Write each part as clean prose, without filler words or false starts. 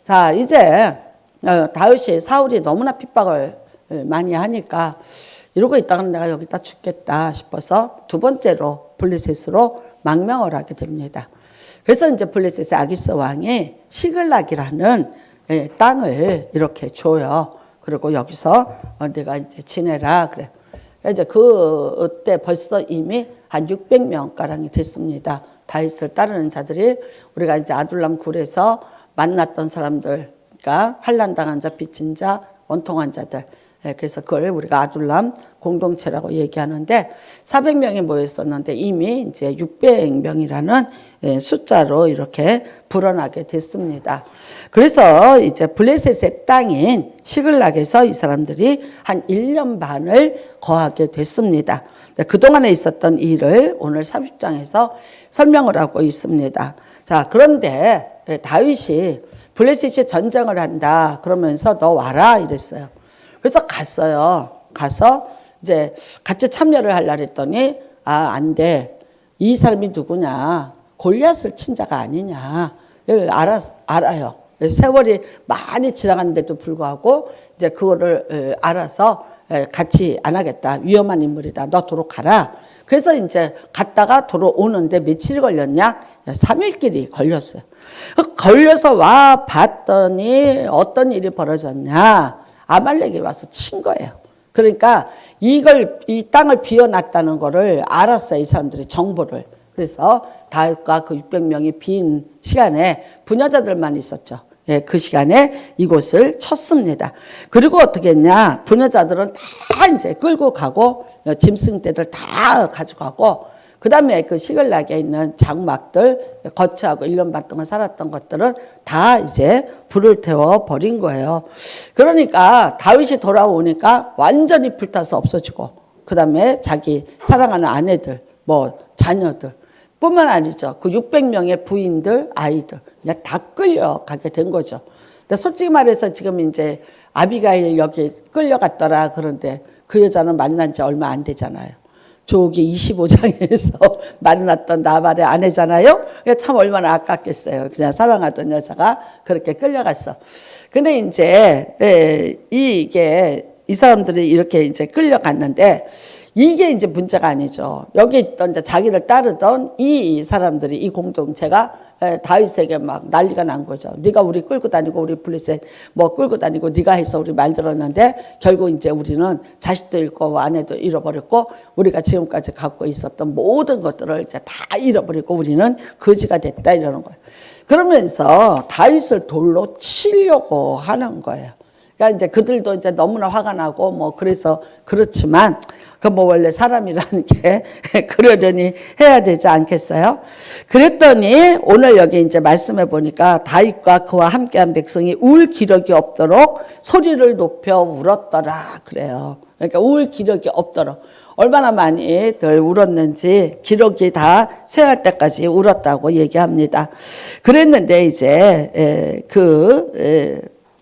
자, 이제 다윗이 사울이 너무나 핍박을 많이 하니까 이러고 있다가 내가 여기다 죽겠다 싶어서 두 번째로 블레셋으로 망명을 하게 됩니다. 그래서 이제 블레셋의 아기스 왕이 시글락이라는 땅을 이렇게 줘요. 그리고 여기서 내가 이제 지내라 그래. 이제 그때 벌써 이미 한 600명 가량이 됐습니다. 다윗을 따르는 자들이 우리가 이제 아둘람 굴에서 만났던 사람들, 그러니까 환난당한 자, 빚진 자, 원통한 자들. 그래서 그걸 우리가 아둘람 공동체라고 얘기하는데 400명이 모였었는데 이미 이제 600명이라는 숫자로 이렇게 불어나게 됐습니다. 그래서 이제 블레셋의 땅인 시글락에서 이 사람들이 한 1년 반을 거하게 됐습니다. 그동안에 있었던 일을 오늘 30장에서 설명을 하고 있습니다. 자, 그런데 다윗이 블레셋이 전쟁을 한다 그러면서 너 와라 이랬어요. 그래서 갔어요. 가서 이제 같이 참여를 하려고 했더니 안 돼. 이 사람이 누구냐. 골리앗을 친 자가 아니냐. 알아요. 세월이 많이 지나갔는데도 불구하고 이제 그거를 알아서 같이 안 하겠다. 위험한 인물이다. 너 도로 가라. 그래서 이제 갔다가 도로 오는데 며칠이 걸렸냐? 3일 길이 걸렸어요. 걸려서 와 봤더니 어떤 일이 벌어졌냐? 아말렉이 와서 친 거예요. 그러니까 이 땅을 비워놨다는 거를 알았어요. 이 사람들이 정보를. 그래서 다윗과 그 600명이 빈 시간에 부녀자들만 있었죠. 그 시간에 이곳을 쳤습니다. 그리고 어떻게 했냐? 부녀자들은 다 이제 끌고 가고 짐승떼들 다 가져가고 그 다음에 그 시글락에 있는 장막들 거처하고 1년 반 동안 살았던 것들은 다 이제 불을 태워 버린 거예요. 그러니까 다윗이 돌아오니까 완전히 불타서 없어지고 그 다음에 자기 사랑하는 아내들 뭐 자녀들 뿐만 아니죠. 그 600명의 부인들 아이들 그냥 다 끌려가게 된 거죠. 근데 솔직히 말해서 지금 이제 아비가일 여기 끌려갔더라 그런데 그 여자는 만난 지 얼마 안 되잖아요. 조기 25장에서 만났던 나발의 아내잖아요. 참 얼마나 아깝겠어요. 그냥 사랑하던 여자가 그렇게 끌려갔어. 근데 이제 이 사람들이 이렇게 이제 끌려갔는데 이게 이제 문제가 아니죠. 여기 있던 이제 자기를 따르던 이 사람들이 이 공동체가 다윗에게 막 난리가 난 거죠. 네가 우리 끌고 다니고 우리 블레셋 뭐 끌고 다니고 네가 해서 우리 말 들었는데 결국 이제 우리는 자식도 잃고 아내도 잃어버렸고 우리가 지금까지 갖고 있었던 모든 것들을 이제 다 잃어버리고 우리는 거지가 됐다 이러는 거예요. 그러면서 다윗을 돌로 치려고 하는 거예요. 그러니까 이제 그들도 이제 너무나 화가 나고 뭐 그래서 그렇지만 그 뭐 원래 사람이라는 게 그러려니 해야 되지 않겠어요? 그랬더니 오늘 여기 이제 말씀해 보니까 다윗과 그와 함께한 백성이 울 기력이 없도록 소리를 높여 울었더라 그래요. 그러니까 울 기력이 없도록 얼마나 많이들 울었는지 기록이 다 쇠할 때까지 울었다고 얘기합니다. 그랬는데 이제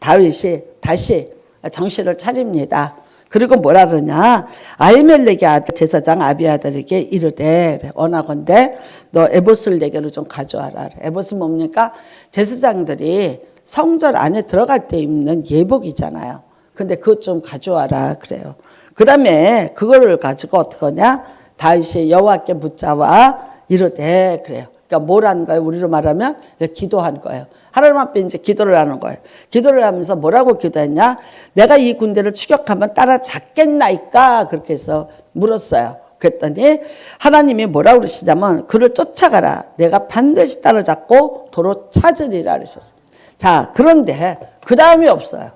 다윗이 다시 정신을 차립니다. 그리고 뭐라 그러냐? 아히멜렉의 아들 제사장 아비아들에게 이르되 원하건대 너 에봇을 내게로 좀 가져와라. 에봇은 뭡니까? 제사장들이 성전 안에 들어갈 때 입는 예복이잖아요. 근데 그것 좀 가져와라 그래요. 그 다음에 그거를 가지고 어떻게 하냐? 다윗이 여호와께 묻자와 이르되 그래요. 그러니까 뭘 한 거예요? 우리로 말하면 기도한 거예요. 하나님 앞에 이제 기도를 하는 거예요. 기도를 하면서 뭐라고 기도했냐? 내가 이 군대를 추격하면 따라잡겠나이까? 그렇게 해서 물었어요. 그랬더니 하나님이 뭐라고 그러시냐면 그를 쫓아가라. 내가 반드시 따라잡고 도로 찾으리라 그러셨어요. 자, 그런데 그 다음이 없어요.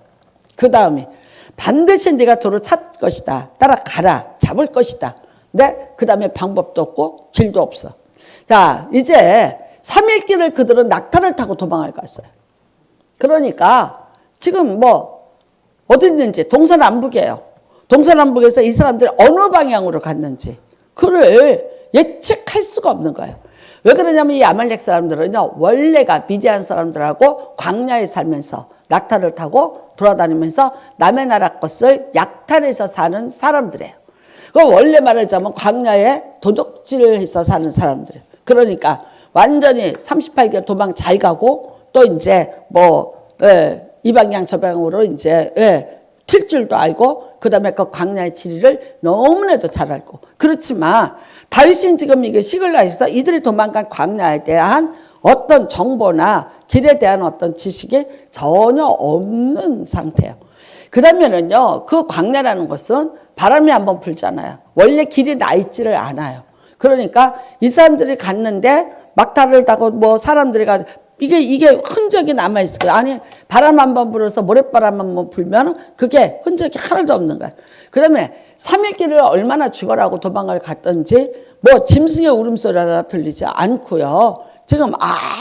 그 다음이 반드시 네가 도로 찾을 것이다. 따라가라. 잡을 것이다. 근데 그 다음에 방법도 없고 길도 없어. 자, 이제 3일 길을 그들은 낙타를 타고 도망을 갔어요. 그러니까 지금 뭐 어디 있는지 동서남북이에요. 동서남북에서 이 사람들이 어느 방향으로 갔는지 그를 예측할 수가 없는 거예요. 왜 그러냐면 이 아말렉 사람들은요 원래가 미디안 사람들하고 광야에 살면서 낙타를 타고 돌아다니면서 남의 나라 것을 약탈해서 사는 사람들이에요. 원래 말하자면 광야에 도적질을 해서 사는 사람들이에요. 그러니까 완전히 38개월 도망 잘 가고 또 이제 뭐 예, 이 방향 저 방향으로 이제 예, 튈 줄도 알고 그다음에 그 광야의 지리를 너무나도 잘 알고 그렇지만 다윗은 지금 이게 시글락에서 이들이 도망간 광야에 대한 어떤 정보나 길에 대한 어떤 지식이 전혀 없는 상태예요. 그러면은요, 그 광야라는 것은 바람이 한번 불잖아요. 원래 길이 나 있지를 않아요. 그러니까 이 사람들이 갔는데 막타를 타고 뭐 사람들이 가 이게 흔적이 남아 있을 거예요. 아니 바람 한번 불어서 모래바람 한번 불면 그게 흔적이 하나도 없는 거예요. 그다음에 3일 길을 얼마나 죽어라고 도망을 갔던지 뭐 짐승의 울음소리 하나 들리지 않고요. 지금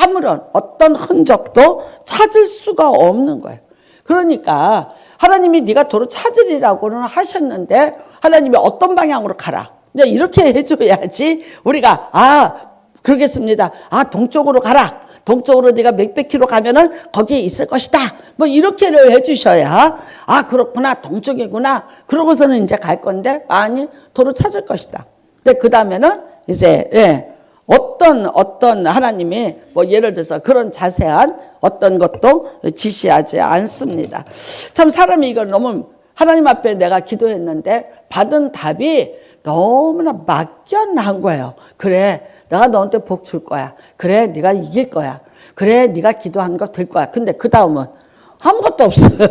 아무런 어떤 흔적도 찾을 수가 없는 거예요. 그러니까 하나님이 네가 도로 찾으리라고는 하셨는데 하나님이 어떤 방향으로 가라. 이렇게 해줘야지 우리가 그러겠습니다. 동쪽으로 가라. 동쪽으로 네가 몇백 킬로 가면은 거기에 있을 것이다. 뭐 이렇게를 해주셔야 그렇구나 동쪽이구나. 그러고서는 이제 갈 건데 아니 도로 찾을 것이다. 근데 그 다음에는 이제 어떤 하나님이 뭐 예를 들어서 그런 자세한 어떤 것도 지시하지 않습니다. 참 사람이 이걸 너무 하나님 앞에 내가 기도했는데 받은 답이 너무나 막연한 거예요. 그래 내가 너한테 복 줄 거야. 그래 네가 이길 거야. 그래 네가 기도한 거 될 거야. 근데 그 다음은 아무것도 없어요.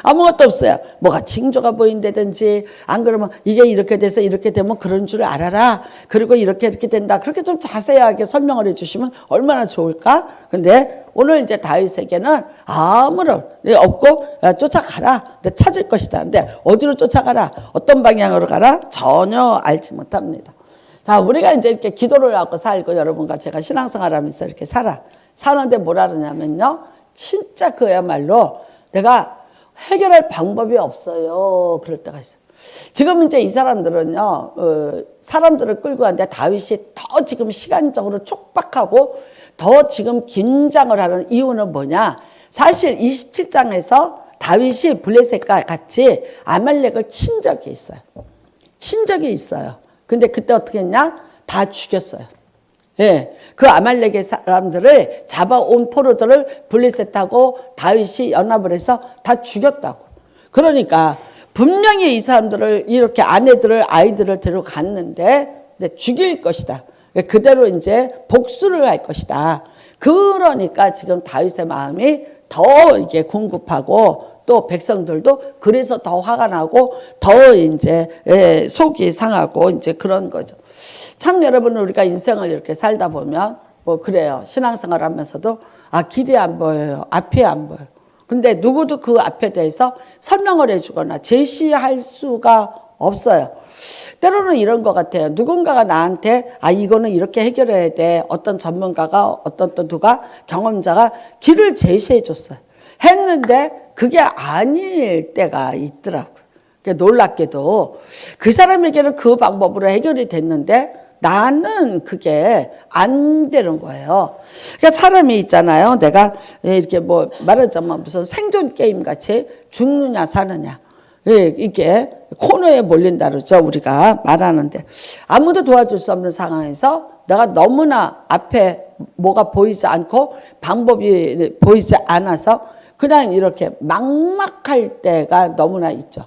아무것도 없어요. 뭐가 징조가 보인다든지 안 그러면 이게 이렇게 돼서 이렇게 되면 그런 줄 알아라. 그리고 이렇게 된다. 그렇게 좀 자세하게 설명을 해주시면 얼마나 좋을까? 근데 오늘 이제 다윗에게는 아무런 없고 쫓아가라. 찾을 것이다. 근데 어디로 쫓아가라? 어떤 방향으로 가라? 전혀 알지 못합니다. 자, 우리가 이제 이렇게 기도를 하고 살고 여러분과 제가 신앙생활 하면서 이렇게 사는데 뭐라 그러냐면요. 진짜 그야말로 내가 해결할 방법이 없어요. 그럴 때가 있어요. 지금 이제 이 사람들은요, 사람들을 끌고 왔는데 다윗이 더 지금 시간적으로 촉박하고 더 지금 긴장을 하는 이유는 뭐냐? 사실 27장에서 다윗이 블레셋과 같이 아말렉을 친 적이 있어요. 친 적이 있어요. 근데 그때 어떻게 했냐? 다 죽였어요. 예, 그 아말렉의 사람들을 잡아온 포로들을 블레셋하고 다윗이 연합을 해서 다 죽였다고. 그러니까 분명히 이 사람들을 이렇게 아이들을 데려갔는데 이제 죽일 것이다. 그대로 이제 복수를 할 것이다. 그러니까 지금 다윗의 마음이 더 이게 궁급하고 또 백성들도 그래서 더 화가 나고 더 이제 속이 상하고 이제 그런 거죠. 참 여러분 우리가 인생을 이렇게 살다 보면 뭐 그래요. 신앙생활 하면서도 길이 안 보여요. 앞이 안 보여요. 근데 누구도 그 앞에 대해서 설명을 해주거나 제시할 수가 없어요. 때로는 이런 것 같아요. 누군가가 나한테 이거는 이렇게 해결해야 돼. 어떤 전문가가 어떤 또 누가 경험자가 길을 제시해 줬어요. 했는데 그게 아닐 때가 있더라고요. 놀랍게도 그 사람에게는 그 방법으로 해결이 됐는데 나는 그게 안 되는 거예요. 그러니까 사람이 있잖아요. 내가 이렇게 뭐 말하자면 무슨 생존 게임 같이 죽느냐 사느냐. 이게 코너에 몰린다 그러죠. 우리가 말하는데 아무도 도와줄 수 없는 상황에서 내가 너무나 앞에 뭐가 보이지 않고 방법이 보이지 않아서 그냥 이렇게 막막할 때가 너무나 있죠.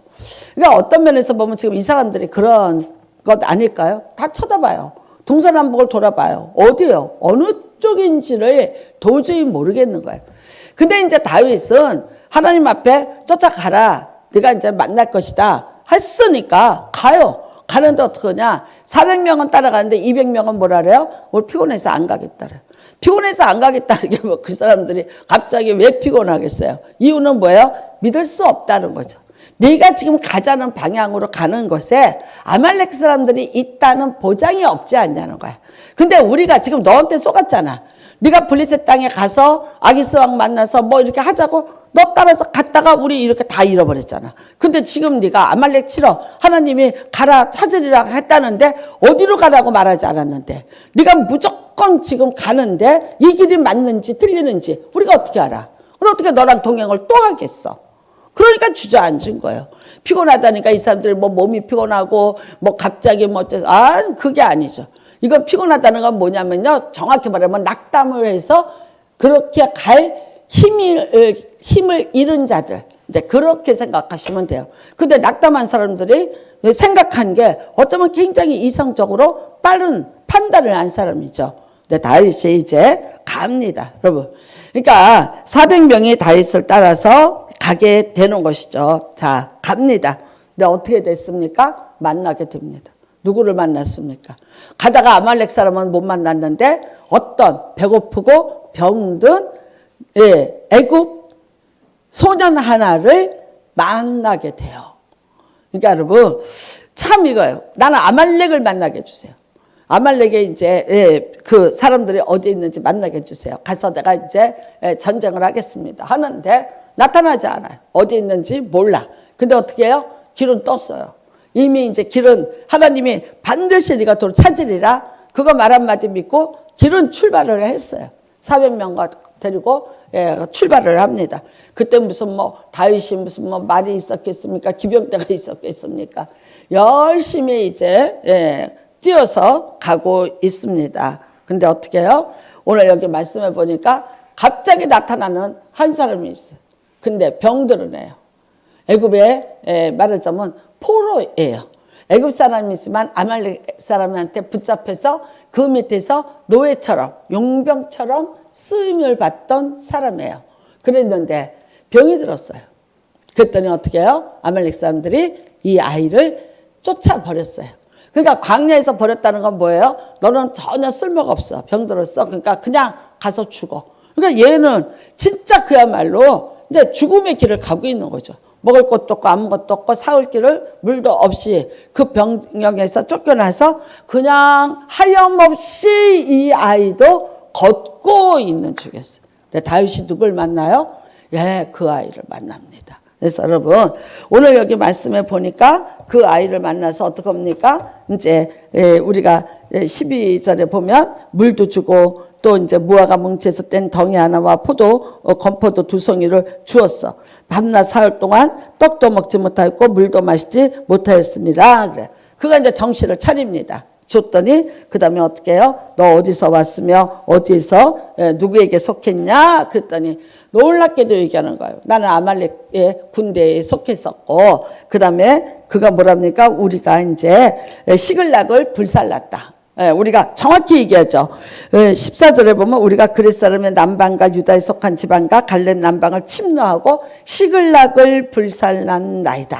그러니까 어떤 면에서 보면 지금 이 사람들이 그런 것 아닐까요? 다 쳐다봐요. 동서남북을 돌아봐요. 어디요? 어느 쪽인지를 도저히 모르겠는 거예요. 근데 이제 다윗은 하나님 앞에 쫓아가라. 네가 이제 만날 것이다. 했으니까 가요. 가는데 어떡하냐? 400명은 따라가는데 200명은 뭐라 그래요? 오늘 피곤해서 안 가겠다 그래요. 피곤해서 안 가겠다는 게 뭐 그 사람들이 갑자기 왜 피곤하겠어요? 이유는 뭐예요? 믿을 수 없다는 거죠. 네가 지금 가자는 방향으로 가는 것에 아말렉 사람들이 있다는 보장이 없지 않냐는 거야. 근데 우리가 지금 너한테 속았잖아. 네가 블레셋 땅에 가서 아기스 왕 만나서 뭐 이렇게 하자고 너 따라서 갔다가 우리 이렇게 다 잃어버렸잖아. 근데 지금 네가 아말렉 치러 하나님이 가라 찾으리라 했다는데 어디로 가라고 말하지 않았는데 네가 무조건 지금 가는데 이 길이 맞는지 틀리는지 우리가 어떻게 알아? 어떻게 너랑 동행을 또 하겠어? 그러니까 주저앉은 거예요. 피곤하다니까 이 사람들이 뭐 몸이 피곤하고 뭐 갑자기 뭐 어때서 그게 아니죠. 이건 피곤하다는 건 뭐냐면요. 정확히 말하면 낙담을 해서 그렇게 갈 힘을 잃은 자들, 이제 그렇게 생각하시면 돼요. 근데 낙담한 사람들이 생각한 게 어쩌면 굉장히 이성적으로 빠른 판단을 한 사람이죠. 근데 다윗이 이제 갑니다, 여러분. 그러니까 400명이 다윗을 따라서 가게 되는 것이죠. 자, 갑니다. 근데 어떻게 됐습니까? 만나게 됩니다. 누구를 만났습니까? 가다가 아말렉 사람은 못 만났는데 어떤 배고프고 병든 애굽 소년 하나를 만나게 돼요. 그러니까 여러분 참 이거예요. 나는 아말렉을 만나게 해주세요. 아말렉에 이제 그 사람들이 어디 있는지 만나게 해주세요. 가서 내가 이제 전쟁을 하겠습니다. 하는데 나타나지 않아요. 어디 있는지 몰라. 근데 어떻게 해요? 길은 떴어요. 이미 이제 길은 하나님이 반드시 네가 도로 찾으리라. 그거 말 한마디 믿고 길은 출발을 했어요. 400명과 데리고 출발을 합니다. 그때 무슨 다윗이 무슨 말이 있었겠습니까? 기병대가 있었겠습니까? 열심히 이제 뛰어서 가고 있습니다. 근데 어떻게 해요? 오늘 여기 말씀해 보니까 갑자기 나타나는 한 사람이 있어요. 근데 병들은 애요. 애굽에 말하자면 포로예요. 애굽 사람이지만 아말렉 사람한테 붙잡혀서 그 밑에서 노예처럼 용병처럼 쓰임을 받던 사람이에요. 그랬는데 병이 들었어요. 그랬더니 어떻게 해요? 아말렉 사람들이 이 아이를 쫓아버렸어요. 그러니까 광야에서 버렸다는 건 뭐예요? 너는 전혀 쓸모가 없어. 병들었어. 그러니까 그냥 가서 죽어. 그러니까 얘는 진짜 그야말로 이제 죽음의 길을 가고 있는 거죠. 먹을 것도 없고 아무것도 없고 사올 길을 물도 없이 그 병력에서 쫓겨나서 그냥 하염없이 이 아이도 걷고 있는 중이었어요. 근데 다윗이 누굴 만나요? 그 아이를 만납니다. 그래서 여러분 오늘 여기 말씀해 보니까 그 아이를 만나서 어떻게 합니까? 이제 우리가 12절에 보면 물도 주고 또 이제 무화과 뭉치에서 뗀 덩이 하나와 건포도 2송이를 주었어. 밤낮 사흘 동안 떡도 먹지 못하였고 물도 마시지 못하였습니다. 그래. 그가 이제 정신을 차립니다. 줬더니 그 다음에 어떻게 해요? 너 어디서 왔으며 어디서 누구에게 속했냐? 그랬더니 놀랍게도 얘기하는 거예요. 나는 아말렉의 군대에 속했었고 그 다음에 그가 뭐랍니까? 우리가 이제 시글락을 불살랐다. 우리가 정확히 얘기하죠. 14절에 보면 우리가 그렛 사람의 남방과 유다에 속한 지방과 갈렙 남방을 침노하고 시글락을 불살난 나이다.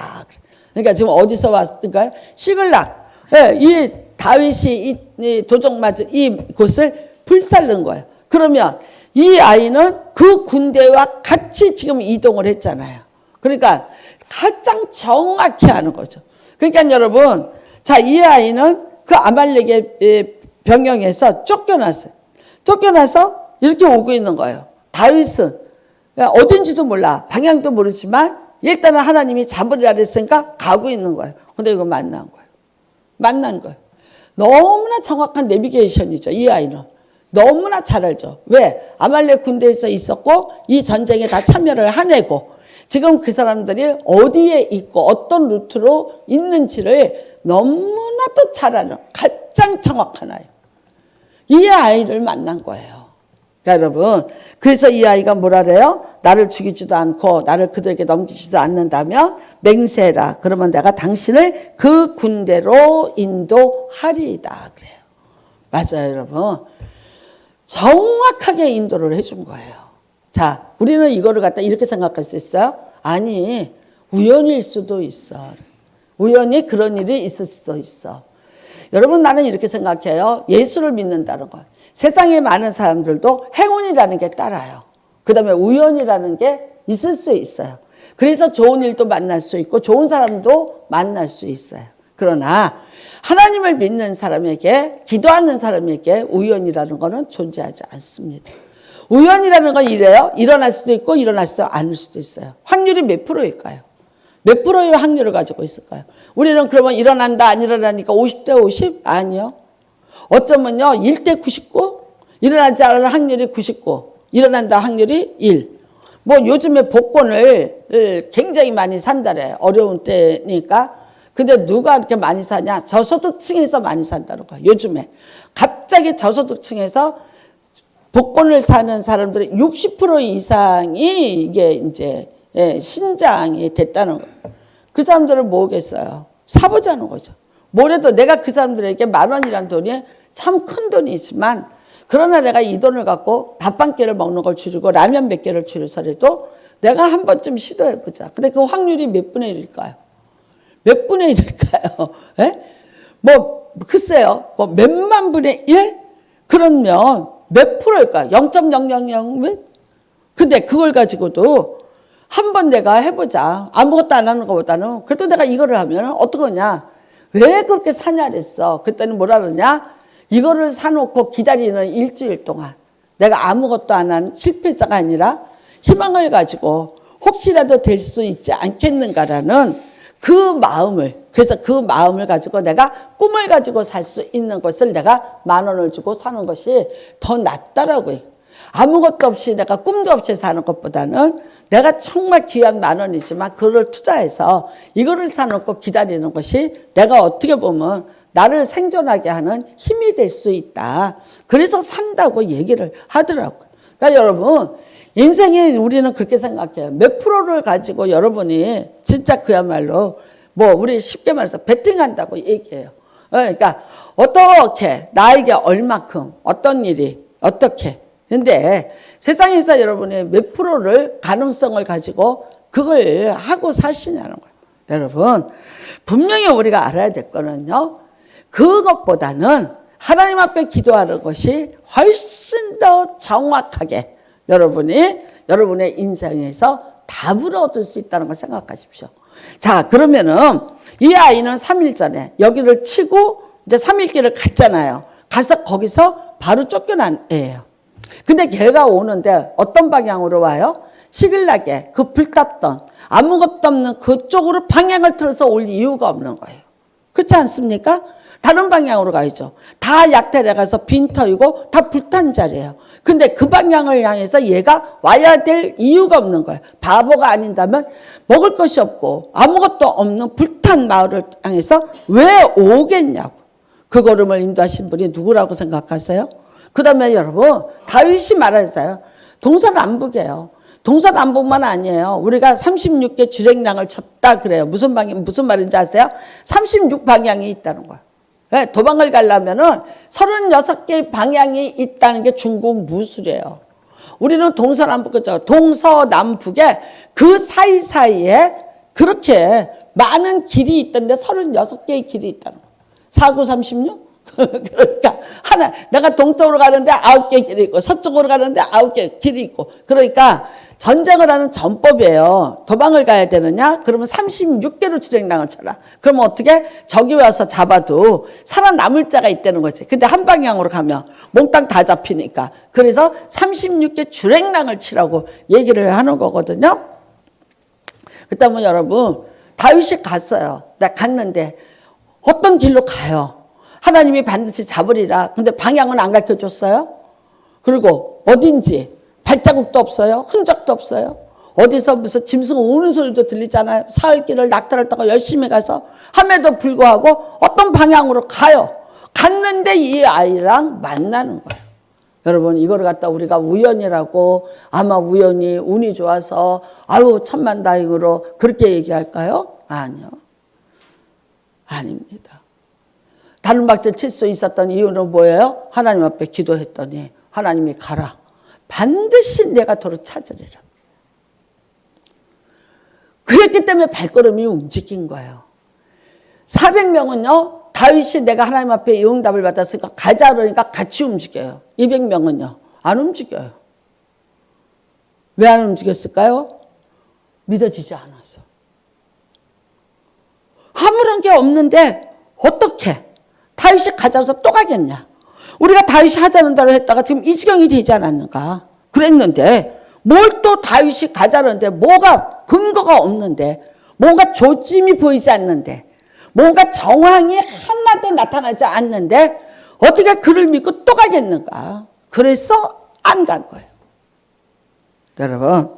그러니까 지금 어디서 왔을까요? 시글락. 이 다윗이 이 도적 맞은 이 곳을 불살른 거예요. 그러면 이 아이는 그 군대와 같이 지금 이동을 했잖아요. 그러니까 가장 정확히 아는 거죠. 그러니까 여러분, 자, 이 아이는 그 아말렉의 병영에서 쫓겨났어요. 쫓겨나서 이렇게 오고 있는 거예요. 다윗은 어딘지도 몰라. 방향도 모르지만 일단은 하나님이 잡으리라 그랬으니까 가고 있는 거예요. 근데 이거 만난 거예요. 만난 거예요. 너무나 정확한 내비게이션이죠. 이 아이는. 너무나 잘 알죠. 왜? 아말렉 군대에서 있었고 이 전쟁에 다 참여를 해내고 지금 그 사람들이 어디에 있고 어떤 루트로 있는지를 너무나도 잘 아는 가장 정확한 아이. 이 아이를 만난 거예요. 그러니까 여러분, 그래서 이 아이가 뭐라 그래요? 나를 죽이지도 않고 나를 그들에게 넘기지도 않는다면 맹세해라. 그러면 내가 당신을 그 군대로 인도하리이다. 그래요. 맞아요, 여러분. 정확하게 인도를 해준 거예요. 자, 우리는 이거를 갖다 이렇게 생각할 수 있어요? 아니, 우연일 수도 있어. 우연히 그런 일이 있을 수도 있어. 여러분, 나는 이렇게 생각해요. 예수를 믿는다는 거. 세상에 많은 사람들도 행운이라는 게 따라요. 그 다음에 우연이라는 게 있을 수 있어요. 그래서 좋은 일도 만날 수 있고 좋은 사람도 만날 수 있어요. 그러나 하나님을 믿는 사람에게, 기도하는 사람에게 우연이라는 것은 존재하지 않습니다. 우연이라는 건 이래요. 일어날 수도 있고 일어나지 않을 수도 있어요. 확률이 몇 프로일까요? 몇 프로의 확률을 가지고 있을까요? 우리는 그러면 일어난다 안 일어나니까 50대 50? 아니요. 어쩌면요 1대 99? 일어나지 않을 확률이 99, 일어난다 확률이 1. 뭐 요즘에 복권을 굉장히 많이 산다래. 어려운 때니까. 근데 누가 이렇게 많이 사냐? 저소득층에서 많이 산다는 거야. 요즘에. 갑자기 저소득층에서 복권을 사는 사람들의 60% 이상이 이게 이제 신장이 됐다는 거예요. 그 사람들은 뭐겠어요? 사보자는 거죠. 뭐래도 내가 그 사람들에게 10,000원이라는 돈이 참 큰 돈이지만 그러나 내가 이 돈을 갖고 밥 한 끼를 먹는 걸 줄이고 라면 몇 개를 줄여서라도 내가 한 번쯤 시도해보자. 근데 그 확률이 몇 분의 1일까요? 몇 분의 1일까요? 예? 뭐 글쎄요. 뭐 몇만 분의 1? 그러면 몇 프로일까요? 0.000 몇? 근데 그걸 가지고도 한번 내가 해보자. 아무것도 안 하는 것보다는 그래도 내가 이거를 하면 어떡하냐? 왜 그렇게 사냐 그랬어. 그랬더니 뭐라 그러냐? 이거를 사놓고 기다리는 일주일 동안 내가 아무것도 안 한 실패자가 아니라 희망을 가지고 혹시라도 될 수 있지 않겠는가라는 그 마음을, 그래서 그 마음을 가지고 내가 꿈을 가지고 살 수 있는 것을 내가 10,000원을 주고 사는 것이 더 낫다라고요. 아무것도 없이 내가 꿈도 없이 사는 것보다는 내가 정말 귀한 10,000원이지만 그걸 투자해서 이거를 사놓고 기다리는 것이 내가 어떻게 보면 나를 생존하게 하는 힘이 될 수 있다. 그래서 산다고 얘기를 하더라고요. 그러니까 여러분 인생에 우리는 그렇게 생각해요. 몇 프로를 가지고 여러분이 진짜 그야말로 뭐 우리 쉽게 말해서 베팅한다고 얘기해요. 그러니까 어떻게 나에게 얼마큼 어떤 일이 어떻게 근데 세상에서 여러분이 몇 프로를 가능성을 가지고 그걸 하고 사시냐는 거예요. 여러분 분명히 우리가 알아야 될 거는요. 그것보다는 하나님 앞에 기도하는 것이 훨씬 더 정확하게 여러분의 인생에서 답을 얻을 수 있다는 걸 생각하십시오. 자, 그러면은 이 아이는 3일 전에 여기를 치고 이제 3일 길을 갔잖아요. 가서 거기서 바로 쫓겨난 애예요. 근데 걔가 오는데 어떤 방향으로 와요? 시글나게 그 불탔던 아무것도 없는 그쪽으로 방향을 틀어서 올 이유가 없는 거예요. 그렇지 않습니까? 다른 방향으로 가야죠. 다 약탈해 가서 빈터이고 다 불탄 자리예요. 근데 그 방향을 향해서 얘가 와야 될 이유가 없는 거예요. 바보가 아닌다면 먹을 것이 없고 아무것도 없는 불탄 마을을 향해서 왜 오겠냐고. 그 걸음을 인도하신 분이 누구라고 생각하세요? 그 다음에 여러분 다윗이 말했어요. 동서남북이에요. 동서남북만 아니에요. 우리가 36개 주랭랑을 쳤다 그래요. 무슨 말인지 아세요? 36방향이 있다는 거예요. 네, 도망을 가려면은 36개의 방향이 있다는 게 중국 무술이에요. 우리는 동서남북이죠. 동서남북에 그 사이사이에 그렇게 많은 길이 있던데 36개의 길이 있다는 거예요. 4936? 그러니까 하나 내가 동쪽으로 가는데 9개 길이 있고 서쪽으로 가는데 9개 길이 있고 그러니까 전쟁을 하는 전법이에요. 도망을 가야 되느냐? 그러면 36개로 주랭랑을 쳐라. 그러면 어떻게? 적이 와서 잡아도 살아남을 자가 있다는 거지. 근데 한 방향으로 가면 몽땅 다 잡히니까. 그래서 36개 주랭랑을 치라고 얘기를 하는 거거든요. 그렇다면 여러분 다윗이 갔어요. 나 갔는데 어떤 길로 가요? 하나님이 반드시 잡으리라. 근데 방향은 안 가르쳐줬어요. 그리고 어딘지 발자국도 없어요. 흔적도 없어요. 어디서 무슨 짐승 우는 소리도 들리잖아요. 사흘길을 낙타를 타고 열심히 가서 함에도 불구하고 어떤 방향으로 가요. 갔는데 이 아이랑 만나는 거예요. 여러분 이거를 갖다 우리가 우연이라고 아마 우연히 운이 좋아서 아유 천만다행으로 그렇게 얘기할까요? 아니요. 아닙니다. 다른 박질 칠 수 있었던 이유는 뭐예요? 하나님 앞에 기도했더니 하나님이 가라. 반드시 내가 도로 찾으리라. 그랬기 때문에 발걸음이 움직인 거예요. 400명은요. 다윗이 내가 하나님 앞에 이 응답을 받았으니까 가자 그러니까 같이 움직여요. 200명은요. 안 움직여요. 왜 안 움직였을까요? 믿어지지 않아서. 아무런 게 없는데 어떻게 다윗이 가자서 또 가겠냐. 우리가 다윗이 하자는 대로 했다가 지금 이 지경이 되지 않았는가. 그랬는데 뭘 또 다윗이 가자는데 뭐가 근거가 없는데 뭔가 조짐이 보이지 않는데 뭔가 정황이 하나도 나타나지 않는데 어떻게 그를 믿고 또 가겠는가. 그래서 안 간 거예요. 여러분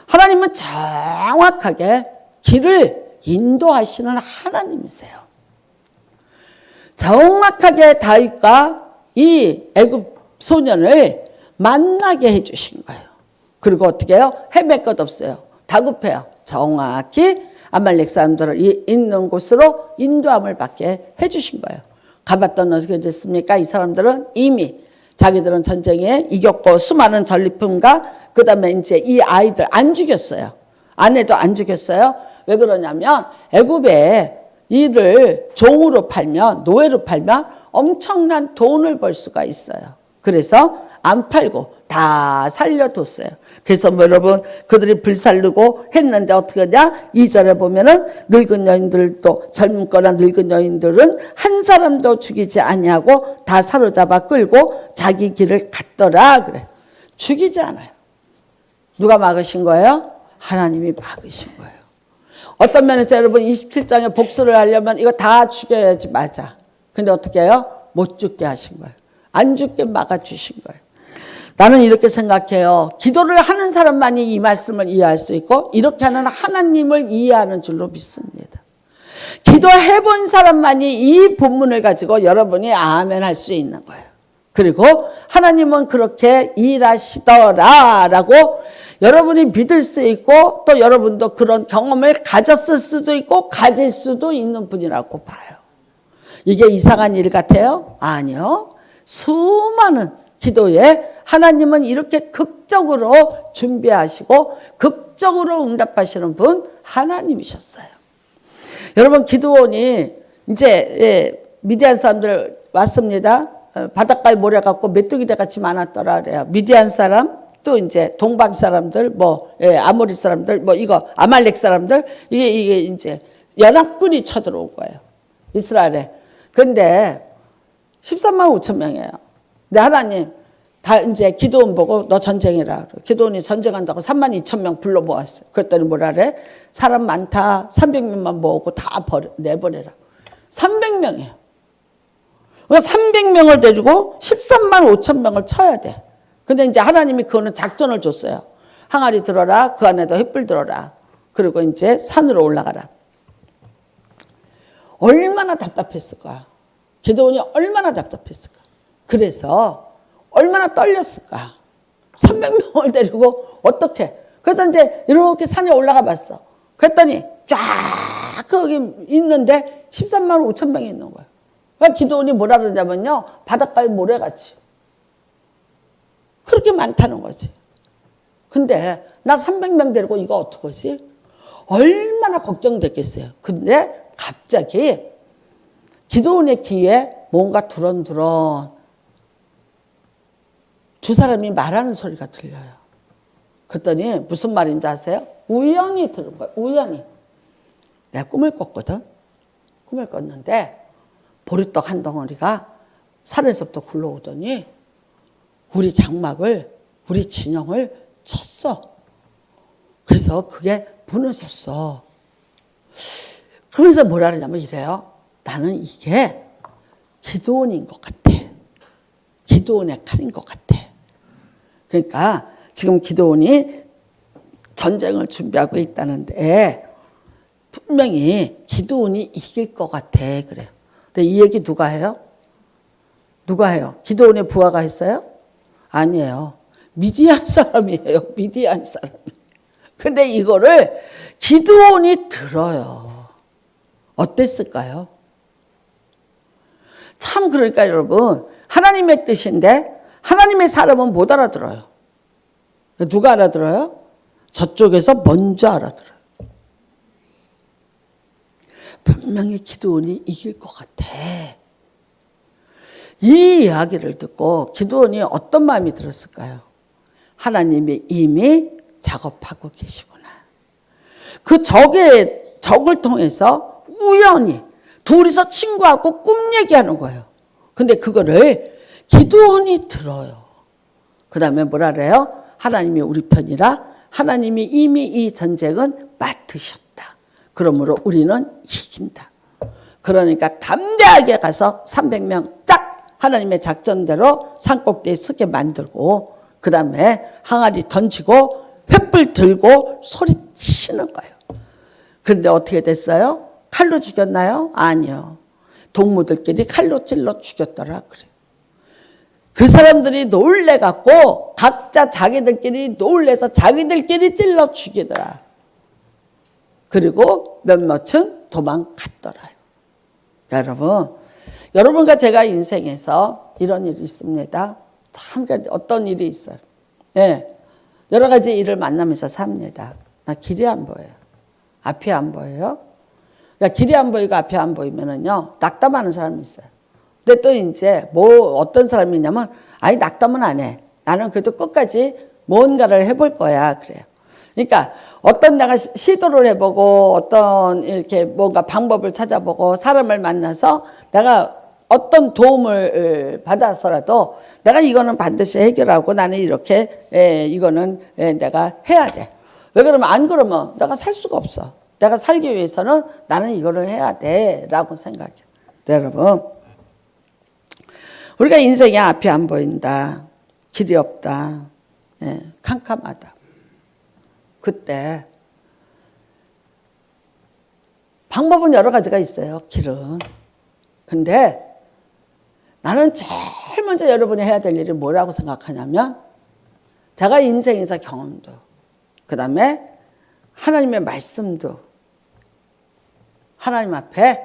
하나님은 정확하게 길을 인도하시는 하나님이세요. 정확하게 다윗과 이 애굽 소년을 만나게 해주신 거예요. 그리고 어떻게 해요? 헤맬 것 없어요. 다급해요. 정확히 아말렉 사람들을 있는 곳으로 인도함을 받게 해주신 거예요. 가봤더니 어떻게 됐습니까? 이 사람들은 이미 자기들은 전쟁에 이겼고 수많은 전리품과 그 다음에 이제 이 아이들 안 죽였어요. 아내도 안 죽였어요. 왜 그러냐면 애굽에 이를 종으로 팔면, 노예로 팔면 엄청난 돈을 벌 수가 있어요. 그래서 안 팔고 다 살려뒀어요. 그래서 뭐 여러분 그들이 불살르고 했는데 어떻게 하냐? 2절에 보면은 늙은 여인들도 젊은 거나 늙은 여인들은 한 사람도 죽이지 아니하고 다 사로잡아 끌고 자기 길을 갔더라 그래. 죽이지 않아요. 누가 막으신 거예요? 하나님이 막으신 거예요. 어떤 면에서 여러분 27장에 복수를 하려면 이거 다 죽여야지 맞아. 근데 어떻게 해요? 못 죽게 하신 거예요. 안 죽게 막아주신 거예요. 나는 이렇게 생각해요. 기도를 하는 사람만이 이 말씀을 이해할 수 있고 이렇게 하는 하나님을 이해하는 줄로 믿습니다. 기도해본 사람만이 이 본문을 가지고 여러분이 아멘 할 수 있는 거예요. 그리고 하나님은 그렇게 일하시더라라고 여러분이 믿을 수 있고 또 여러분도 그런 경험을 가졌을 수도 있고 가질 수도 있는 분이라고 봐요. 이게 이상한 일 같아요? 아니요. 수많은 기도에 하나님은 이렇게 극적으로 준비하시고 극적으로 응답하시는 분 하나님이셨어요. 여러분 기드온이 이제 미디안 사람들 왔습니다. 바닷가에 모래 갖고 메뚜기대 같이 많았더라 그래요. 미디안 사람 또 이제 동방 사람들 뭐 아모리 사람들 뭐 이거 아말렉 사람들 이게 이제 연합군이 쳐들어온 거예요. 이스라엘에. 근데 13만 5천 명이에요. 근데 하나님 다 이제 기드온 보고 너 전쟁해라. 기드온이 전쟁한다고 3만 2천 명 불러 모았어요. 그랬더니 뭐라 그래? 사람 많다. 300명만 모으고 다 내보내라. 300명이에요. 300명을 데리고 13만 5천 명을 쳐야 돼. 근데 이제 하나님이 그거는 작전을 줬어요. 항아리 들어라. 그 안에도 횃불 들어라. 그리고 이제 산으로 올라가라. 얼마나 답답했을까? 기드온이 얼마나 답답했을까? 그래서 얼마나 떨렸을까? 300명을 데리고 어떻게? 그래서 이제 이렇게 산에 올라가 봤어. 그랬더니 쫙 거기 있는데 13만 5천 명이 있는 거예요. 그러니까 기드온이 뭐라 그러냐면요. 바닷가에 모래같이. 그렇게 많다는 거지. 근데 나 300명 데리고 이거 어떡하지? 얼마나 걱정됐겠어요. 근데 갑자기 기드온의 귀에 뭔가 두런두런 두 사람이 말하는 소리가 들려요. 그랬더니 무슨 말인지 아세요? 우연히 들은 거예요. 우연히. 내가 꿈을 꿨거든. 꿈을 꿨는데 보리떡 한 덩어리가 산에서부터 굴러오더니 우리 장막을, 우리 진영을 쳤어. 그래서 그게 무너졌어. 그러면서 뭐라 그러냐면 이래요. 나는 이게 기드온인 것 같아. 기드온의 칼인 것 같아. 그러니까 지금 기드온이 전쟁을 준비하고 있다는데 분명히 기드온이 이길 것 같아. 그래요. 근데 이 얘기 누가 해요? 누가 해요? 기드온의 부하가 했어요? 아니에요. 미디안 사람이에요. 미디안 사람이. 근데 이거를 기드온이 들어요. 어땠을까요? 참 그러니까 여러분 하나님의 뜻인데 하나님의 사람은 못 알아들어요. 누가 알아들어요? 저쪽에서 먼저 알아들어요. 분명히 기드온이 이길 것 같아. 이 이야기를 듣고 기드온이 어떤 마음이 들었을까요? 하나님이 이미 작업하고 계시구나. 그 적을 통해서 우연히 둘이서 친구하고 꿈 얘기하는 거예요. 근데 그거를 기드온이 들어요. 그 다음에 뭐라 그래요? 하나님이 우리 편이라 하나님이 이미 이 전쟁은 맡으셨다. 그러므로 우리는 이긴다. 그러니까 담대하게 가서 300명 딱 하나님의 작전대로 산꼭대에 서게 만들고 그 다음에 항아리 던지고 횃불 들고 소리치는 거예요. 그런데 어떻게 됐어요? 칼로 죽였나요? 아니요. 동무들끼리 칼로 찔러 죽였더라 그래요. 그 사람들이 놀래갖고 각자 자기들끼리 놀래서 자기들끼리 찔러 죽이더라. 그리고 몇몇은 도망갔더라요. 여러분과 제가 인생에서 이런 일이 있습니다. 참 어떤 일이 있어요. 네, 여러 가지 일을 만나면서 삽니다. 나 길이 안 보여요. 앞이 안 보여요. 그러니까 길이 안 보이고 앞이 안 보이면은요, 낙담하는 사람이 있어요. 근데 또 이제 어떤 사람이 있냐면, 아니, 낙담은 안 해. 나는 그래도 끝까지 뭔가를 해볼 거야. 그래요. 그러니까 어떤 내가 시도를 해보고 어떤 이렇게 뭔가 방법을 찾아보고 사람을 만나서 내가 어떤 도움을 받아서라도 내가 이거는 반드시 해결하고 나는 이렇게 이거는 내가 해야 돼. 왜 그러면 안 그러면 내가 살 수가 없어. 내가 살기 위해서는 나는 이거를 해야 돼 라고 생각해요. 여러분, 우리가 인생에 앞이 안 보인다, 길이 없다, 캄캄하다. 그때 방법은 여러 가지가 있어요. 길은. 근데 나는 제일 먼저 여러분이 해야 될 일이 뭐라고 생각하냐면, 제가 인생에서 경험도, 그 다음에 하나님의 말씀도, 하나님 앞에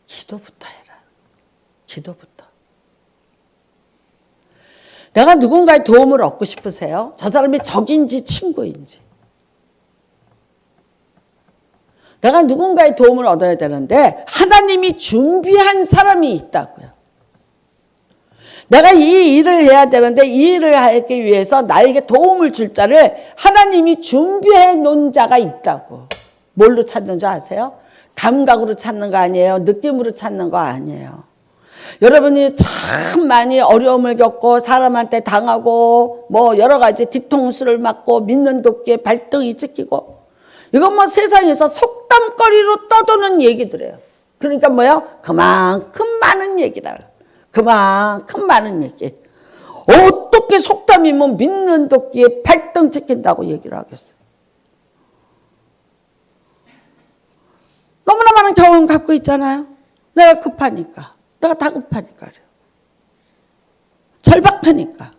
기도부터 해라. 기도부터. 내가 누군가의 도움을 얻고 싶으세요? 저 사람이 적인지 친구인지. 내가 누군가의 도움을 얻어야 되는데 하나님이 준비한 사람이 있다고요. 내가 이 일을 해야 되는데 이 일을 하기 위해서 나에게 도움을 줄 자를 하나님이 준비해 놓은 자가 있다고. 뭘로 찾는 줄 아세요? 감각으로 찾는 거 아니에요. 느낌으로 찾는 거 아니에요. 여러분이 참 많이 어려움을 겪고 사람한테 당하고 뭐 여러 가지 뒤통수를 맞고 믿는 도끼에 발등이 찍히고, 이건 뭐 세상에서 속담거리로 떠도는 얘기들이에요. 그러니까 뭐요? 그만큼 많은 얘기다. 그만큼 많은 얘기. 어떻게 속담이 뭐 믿는 도끼에 발등 찍힌다고 얘기를 하겠어요? 너무나 많은 경험 갖고 있잖아요. 내가 급하니까. 내가 다급하니까 그래요. 절박하니까.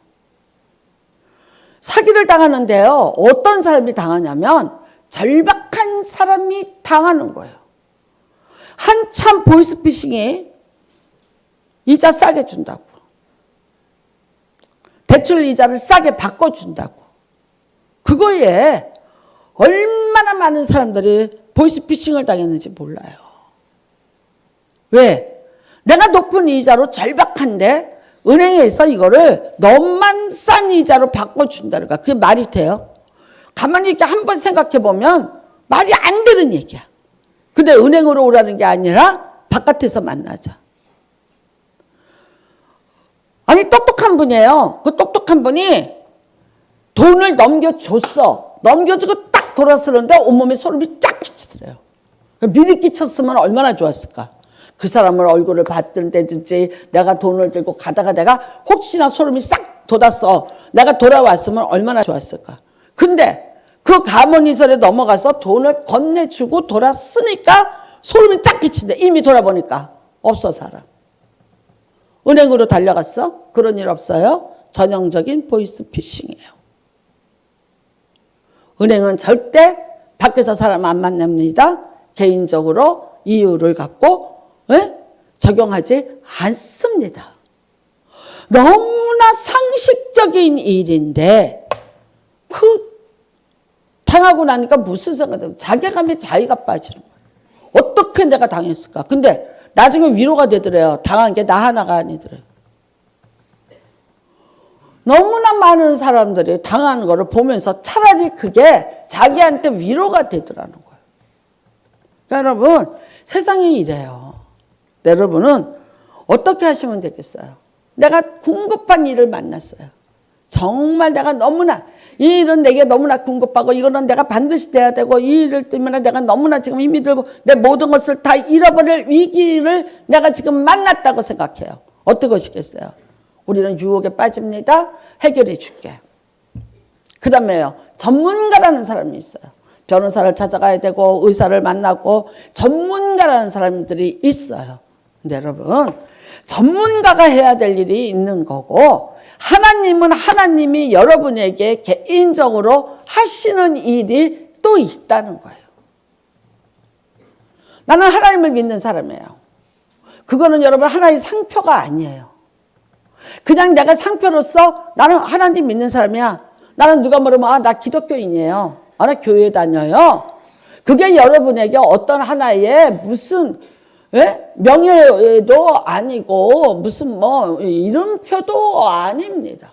사기를 당하는데요, 어떤 사람이 당하냐면 절박한 사람이 당하는 거예요. 한참 보이스피싱이 이자 싸게 준다고, 대출 이자를 싸게 바꿔준다고, 그거에 얼마나 많은 사람들이 보이스피싱을 당했는지 몰라요. 왜? 내가 높은 이자로 절박한데 은행에서 이거를 너만 싼 이자로 바꿔준다는 거야. 그게 말이 돼요? 가만히 이렇게 한번 생각해 보면 말이 안 되는 얘기야. 근데 은행으로 오라는 게 아니라 바깥에서 만나자. 아니, 똑똑한 분이에요. 그 똑똑한 분이 돈을 넘겨줬어. 넘겨주고 딱 돌아서는데 온몸에 소름이 쫙 끼치더래요. 미리 끼쳤으면 얼마나 좋았을까. 그 사람을 얼굴을 봤든지 내가 돈을 들고 가다가 내가 혹시나 소름이 싹 돋았어. 내가 돌아왔으면 얼마나 좋았을까. 근데 그 가문이설에 넘어가서 돈을 건네주고 돌았으니까 소름이 쫙 끼친대. 이미 돌아보니까 없어, 사람. 은행으로 달려갔어? 그런 일 없어요. 전형적인 보이스피싱이에요. 은행은 절대 밖에서 사람 안 만납니다. 개인적으로 이유를 갖고 적용하지 않습니다. 너무나 상식적인 일인데 당하고 나니까 무슨 생각이, 자괴감에 자기가 빠지는 거예요. 어떻게 내가 당했을까? 근데 나중에 위로가 되더래요. 당한 게 나 하나가 아니더래요. 너무나 많은 사람들이 당하는 거를 보면서 차라리 그게 자기한테 위로가 되더라는 거예요. 그러니까 여러분, 세상이 이래요. 여러분은 어떻게 하시면 되겠어요? 내가 궁급한 일을 만났어요. 정말 내가 너무나, 이 일은 내게 너무나 궁급하고 이거는 내가 반드시 돼야 되고 이 일을 때문에 내가 너무나 지금 힘이 들고 내 모든 것을 다 잃어버릴 위기를 내가 지금 만났다고 생각해요. 어떻게 하시겠어요? 우리는 유혹에 빠집니다. 해결해 줄게. 그 다음에요, 전문가라는 사람이 있어요. 변호사를 찾아가야 되고 의사를 만나고 전문가라는 사람들이 있어요. 근데 여러분, 전문가가 해야 될 일이 있는 거고 하나님은 하나님이 여러분에게 개인적으로 하시는 일이 또 있다는 거예요. 나는 하나님을 믿는 사람이에요. 그거는 여러분 하나의 상표가 아니에요. 그냥 내가 상표로서 나는 하나님 믿는 사람이야. 나는 누가 물으면 나 기독교인이에요. 나 교회 다녀요. 그게 여러분에게 어떤 하나의 무슨 명예도 아니고 무슨 이름표도 아닙니다.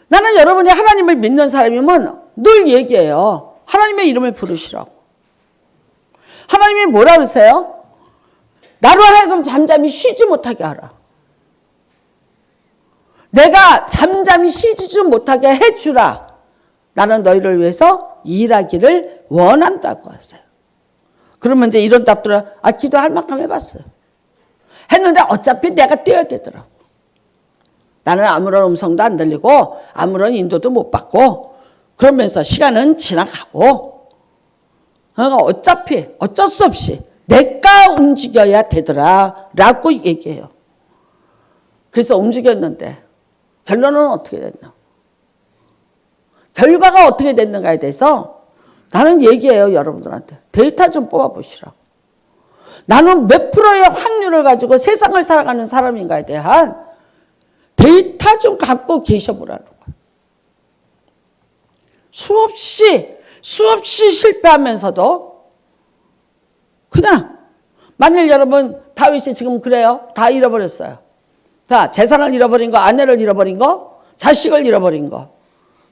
나는 여러분이 하나님을 믿는 사람이면 늘 얘기해요. 하나님의 이름을 부르시라고. 하나님이 뭐라 그러세요? 나로 하여금 잠잠히 쉬지 못하게 하라. 내가 잠잠히 쉬지 못하게 해주라. 나는 너희를 위해서 일하기를 원한다고 하세요. 그러면 이제 이런 답들은 기도할 만큼 해봤어요. 했는데 어차피 내가 뛰어야 되더라고. 나는 아무런 음성도 안 들리고 아무런 인도도 못 받고 그러면서 시간은 지나가고 어차피 어쩔 수 없이 내가 움직여야 되더라 라고 얘기해요. 그래서 움직였는데 결론은 어떻게 됐나? 결과가 어떻게 됐는가에 대해서 나는 얘기해요. 여러분들한테 데이터 좀 뽑아보시라고. 나는 몇 프로의 확률을 가지고 세상을 살아가는 사람인가에 대한 데이터 좀 갖고 계셔보라는 거예요. 수없이 실패하면서도 그냥 만일 여러분 다윗이 지금 그래요. 다 잃어버렸어요. 자, 재산을 잃어버린 거, 아내를 잃어버린 거, 자식을 잃어버린 거.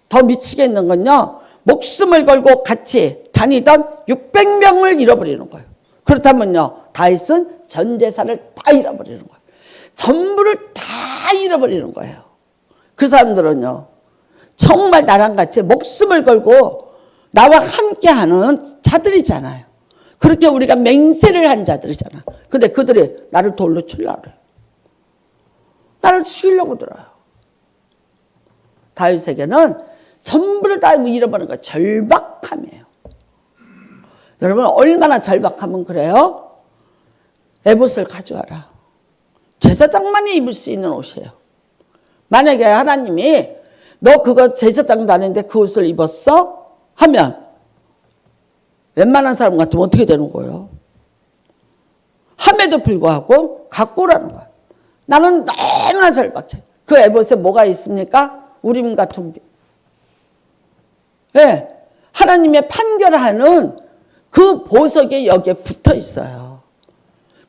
더 미치겠는 건요. 목숨을 걸고 같이 다니던 600명을 잃어버리는 거예요. 그렇다면요. 다윗은 전 재산을 다 잃어버리는 거예요. 전부를 다 잃어버리는 거예요. 그 사람들은요. 정말 나랑 같이 목숨을 걸고 나와 함께하는 자들이잖아요. 그렇게 우리가 맹세를 한 자들이잖아. 근데 그들이 나를 돌로 치려고 그래요. 나를 죽이려고 들어요. 다윗에게는 전부를 다 잃어버린 거예요. 절박함이에요. 여러분 얼마나 절박하면 그래요? 에봇을 가져와라. 제사장만이 입을 수 있는 옷이에요. 만약에 하나님이 너 그거 제사장도 아닌데 그 옷을 입었어? 하면 웬만한 사람 같으면 어떻게 되는 거예요? 함에도 불구하고 갖고 오라는 거예요. 나는 너무나 절박해. 그 에봇에 뭐가 있습니까? 우림과 툼빔. 네, 하나님의 판결하는 그 보석이 여기에 붙어 있어요.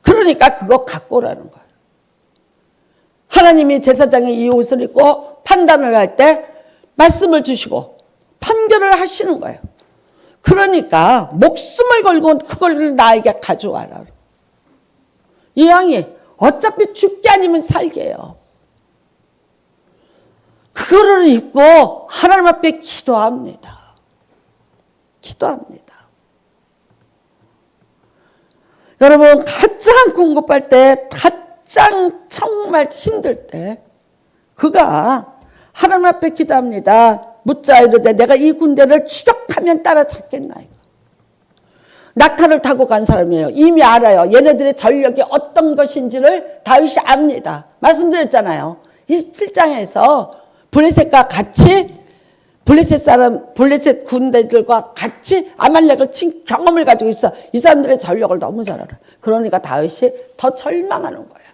그러니까 그거 갖고 오라는 거예요. 하나님이 제사장이 이 옷을 입고 판단을 할 때 말씀을 주시고 판결을 하시는 거예요. 그러니까 목숨을 걸고 그걸 나에게 가져와라. 이 양이 어차피 죽게 아니면 살게 해요. 그거를 입고 하나님 앞에 기도합니다. 기도합니다. 여러분 가장 궁급할 때, 가장 정말 힘들 때 그가 하나님 앞에 기도합니다. 묻자 이르되 내가 이 군대를 추격하면 따라잡겠나이까. 낙타를 타고 간 사람이에요. 이미 알아요. 얘네들의 전력이 어떤 것인지를 다윗이 압니다. 말씀드렸잖아요. 27장에서 블레셋과 같이 블레셋 군대들과 같이 아말렉을 친 경험을 가지고 있어. 이 사람들의 전력을 너무 잘 알아. 그러니까 다윗이 더 절망하는 거예요.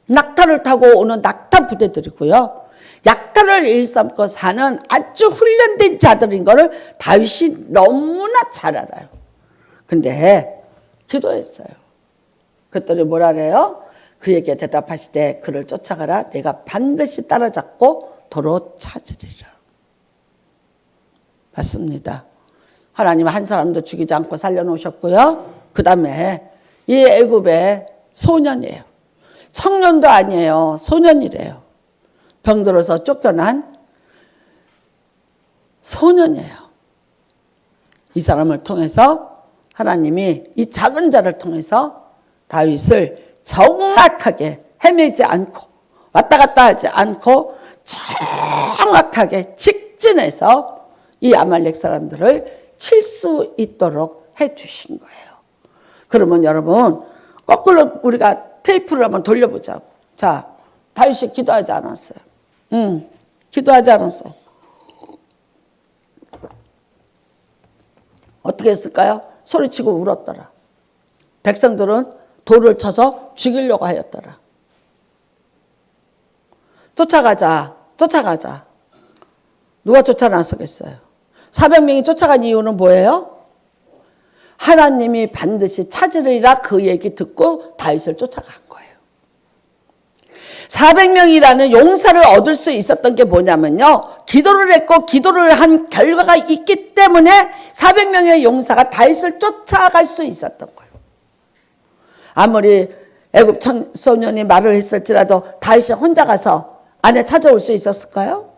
낙타를 타고 오는 낙타 부대들이고요. 약탈을 일삼고 사는 아주 훈련된 자들인 거를 다윗이 너무나 잘 알아요. 근데 기도했어요. 그들이 뭐라 그래요? 그에게 대답하시되 그를 쫓아가라. 내가 반드시 따라잡고 도로 찾으리라. 맞습니다. 하나님은 한 사람도 죽이지 않고 살려놓으셨고요. 그 다음에 이 애굽의 소년이에요. 청년도 아니에요. 소년이래요. 병들어서 쫓겨난 소년이에요. 이 사람을 통해서 하나님이 이 작은 자를 통해서 다윗을 정확하게 헤매지 않고 왔다 갔다 하지 않고 정확하게 직진해서 이 아말렉 사람들을 칠 수 있도록 해 주신 거예요. 그러면 여러분 거꾸로 우리가 테이프를 한번 돌려보자고. 자, 다윗이 기도하지 않았어요. 기도하지 않았어요. 어떻게 했을까요? 소리치고 울었더라. 백성들은 돌을 쳐서 죽이려고 하였더라. 쫓아가자. 누가 쫓아 나서겠어요? 400명이 쫓아간 이유는 뭐예요? 하나님이 반드시 찾으리라 그 얘기 듣고 다윗을 쫓아간 거예요. 400명이라는 용사를 얻을 수 있었던 게 뭐냐면요. 기도를 했고 기도를 한 결과가 있기 때문에 400명의 용사가 다윗을 쫓아갈 수 있었던 거예요. 아무리 애굽 청소년이 말을 했을지라도 다윗이 혼자 가서 아내 찾아올 수 있었을까요?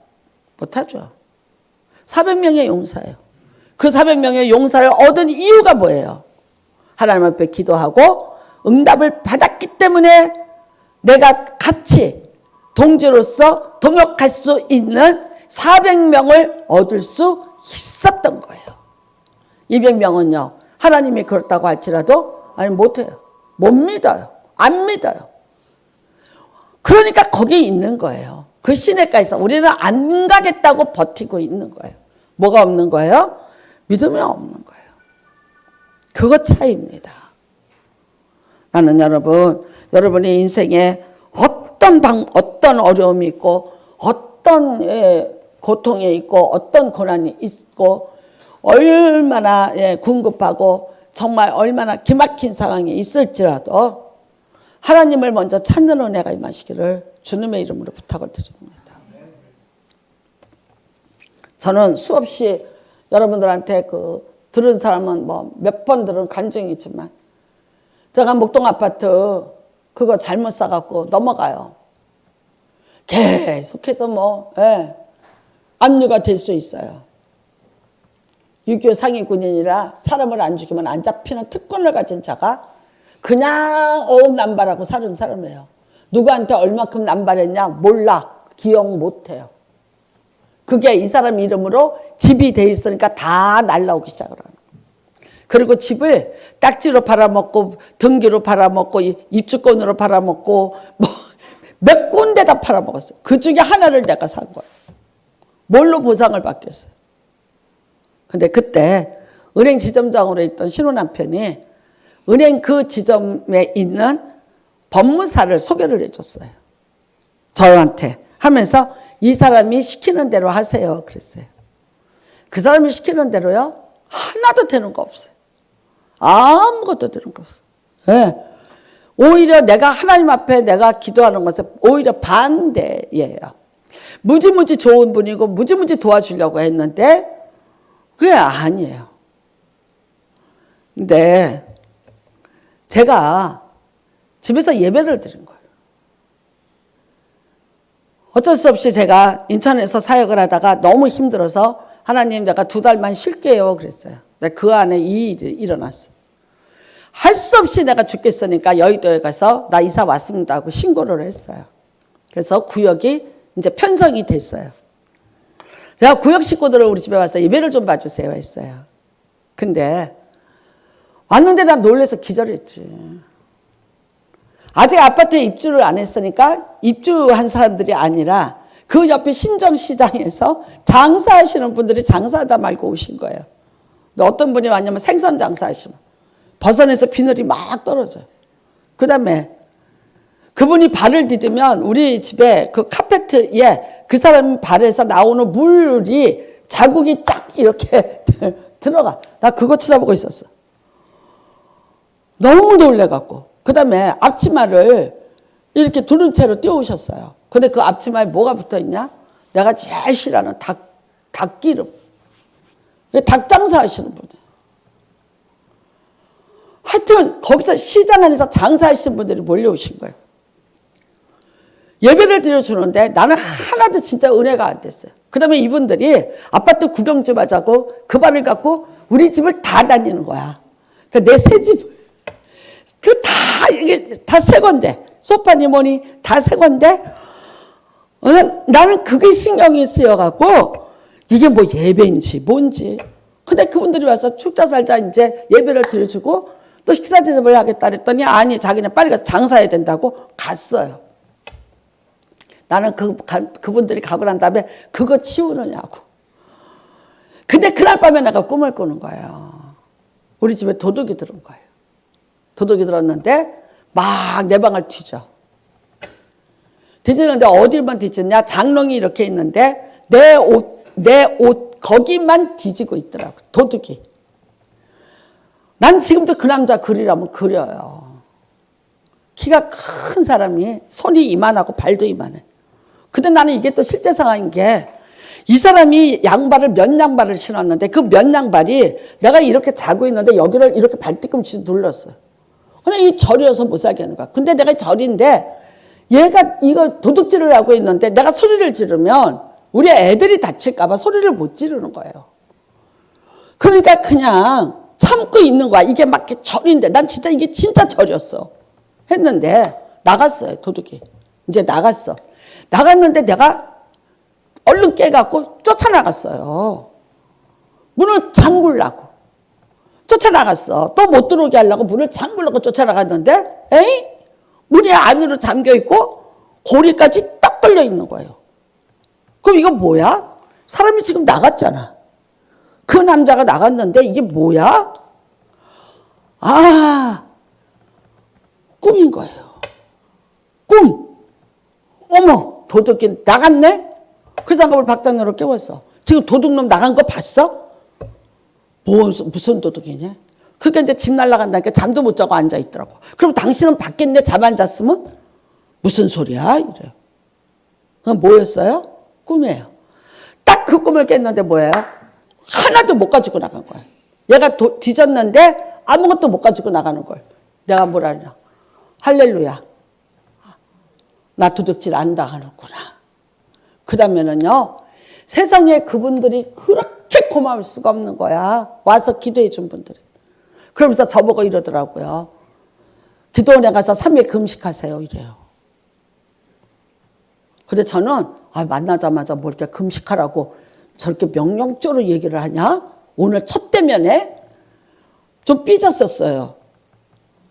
못하죠. 400명의 용사예요. 그 400명의 용사를 얻은 이유가 뭐예요? 하나님 앞에 기도하고 응답을 받았기 때문에 내가 같이 동지로서 동역할 수 있는 400명을 얻을 수 있었던 거예요. 200명은요. 하나님이 그렇다고 할지라도 아니 못해요. 못 믿어요. 안 믿어요. 그러니까 거기 있는 거예요. 그 시내가에서 우리는 안 가겠다고 버티고 있는 거예요. 뭐가 없는 거예요? 믿음이 없는 거예요. 그거 차이입니다. 나는 여러분의 인생에 어떤 어려움이 있고 어떤 고통이 있고 어떤 고난이 있고 얼마나 궁급하고 정말 얼마나 기막힌 상황이 있을지라도 하나님을 먼저 찾는 은혜가 임하시기를 주님의 이름으로 부탁을 드립니다. 저는 수없이 여러분들한테 들은 사람은 뭐 몇 번 들은 간증이 있지만 제가 목동 아파트 그거 잘못 사갖고 넘어가요. 계속해서 압류가 될 수 있어요. 6.25 상위 군인이라 사람을 안 죽이면 안 잡히는 특권을 가진 자가 그냥 어음남발하고 사는 사람이에요. 누구한테 얼마큼 남발했냐 몰라. 기억 못해요. 그게 이 사람 이름으로 집이 돼 있으니까 다 날라오기 시작을 하는 거예요. 그리고 집을 딱지로 팔아먹고 등기로 팔아먹고 입주권으로 팔아먹고 몇 군데다 팔아먹었어요. 그 중에 하나를 내가 산 거예요. 뭘로 보상을 받겠어요? 근데 그때 은행 지점장으로 있던 신혼 남편이 은행 그 지점에 있는 법무사를 소개를 해줬어요. 저한테 하면서 이 사람이 시키는 대로 하세요. 그랬어요. 그 사람이 시키는 대로요. 하나도 되는 거 없어요. 아무것도 되는 거 없어요. 네. 오히려 내가 하나님 앞에 내가 기도하는 것은 오히려 반대예요. 무지무지 좋은 분이고 무지무지 도와주려고 했는데 그게 아니에요. 근데 제가 집에서 예배를 드린 거예요. 어쩔 수 없이 제가 인천에서 사역을 하다가 너무 힘들어서 하나님 내가 2달만 쉴게요 그랬어요. 근데 그 안에 이 일이 일어났어요. 할 수 없이 내가 죽겠으니까 여의도에 가서 나 이사 왔습니다 하고 신고를 했어요. 그래서 구역이 이제 편성이 됐어요. 제가 구역 식구들을 우리 집에 와서 예배를 좀 봐주세요 했어요. 근데 왔는데 나 놀라서 기절했지. 아직 아파트에 입주를 안 했으니까 입주한 사람들이 아니라 그 옆에 신정시장에서 장사하시는 분들이 장사하다 말고 오신 거예요. 근데 어떤 분이 왔냐면 생선 장사하시면 버선에서 비늘이 막 떨어져요. 그 다음에 그분이 발을 디디면 우리 집에 그 카페트에 그 사람 발에서 나오는 물이 자국이 쫙 이렇게 들어가. 나 그거 쳐다보고 있었어. 너무 놀래갖고. 그 다음에 앞치마를 이렇게 두른 채로 띄워오셨어요. 근데 그 앞치마에 뭐가 붙어 있냐? 내가 제일 싫어하는 닭기름. 닭 장사하시는 분이에요. 하여튼 거기서 시장 안에서 장사하시는 분들이 몰려오신 거예요. 예배를 드려주는데 나는 하나도 진짜 은혜가 안 됐어요. 그 다음에 이분들이 아파트 구경 좀 하자고 그 발을 갖고 우리 집을 다 다니는 거야. 그러니까 내 새 집을. 이게 다 새 건데. 소파니 뭐니 다 새 건데. 나는 그게 신경이 쓰여갖고 이게 뭐 예배인지 뭔지. 근데 그분들이 와서 축자 살자 이제 예배를 드려주고 또 식사 대접을 하겠다 그랬더니 아니 자기는 빨리 가서 장사해야 된다고 갔어요. 나는 그분들이 가고 난 다음에 그거 치우느냐고. 근데 그날 밤에 내가 꿈을 꾸는 거예요. 우리 집에 도둑이 들은 거예요. 도둑이 들었는데 막 내 방을 뒤져. 뒤지는데 어딜만 뒤졌냐? 장롱이 이렇게 있는데 내 옷 거기만 뒤지고 있더라고. 도둑이. 난 지금도 그 남자 그리라면 그려요. 키가 큰 사람이 손이 이만하고 발도 이만해. 근데 나는 이게 또 실제 상황인 게 이 사람이 양발을 면 양발을 신었는데 그 면 양발이 내가 이렇게 자고 있는데 여기를 이렇게 발뒤꿈치 눌렀어요. 그냥 이 절이어서 못 살게 하는 거야. 근데 내가 절인데 얘가 이거 도둑질을 하고 있는데 내가 소리를 지르면 우리 애들이 다칠까 봐 소리를 못 지르는 거예요. 그러니까 그냥 참고 있는 거야. 이게 막 절인데 난 진짜 이게 진짜 절이었어. 했는데 나갔어요. 도둑이. 이제 나갔어. 나갔는데 내가 얼른 깨갖고 쫓아나갔어요. 문을 잠글라고. 쫓아나갔어. 또 못 들어오게 하려고 문을 잠글라고 쫓아나갔는데 에이? 문이 안으로 잠겨있고 고리까지 딱 걸려 있는 거예요. 그럼 이거 뭐야? 사람이 지금 나갔잖아. 그 남자가 나갔는데 이게 뭐야? 아, 꿈인 거예요. 꿈. 어머, 도둑이 나갔네? 그 생각을 박장로로 깨웠어. 지금 도둑놈 나간 거 봤어? 무슨 도둑이냐? 그러니까 이제 집 날라간다니까 잠도 못 자고 앉아있더라고. 그럼 당신은 봤겠네? 잠 안 잤으면? 무슨 소리야? 이래요. 그건 뭐였어요? 꿈이에요. 딱 그 꿈을 깼는데 뭐예요? 하나도 못 가지고 나간 거야. 얘가 뒤졌는데 아무것도 못 가지고 나가는 걸. 내가 뭐라 하냐. 할렐루야. 나 도둑질 안 당하는구나. 그 다음에는요. 세상에 그분들이 그렇게 고마울 수가 없는 거야. 와서 기도해 준 분들이. 그러면서 저보고 이러더라고요. 기도원에 가서 3일 금식하세요. 이래요. 근데 저는 만나자마자 뭐 이렇게 금식하라고 저렇게 명령적으로 얘기를 하냐? 오늘 첫 대면에 좀 삐졌었어요.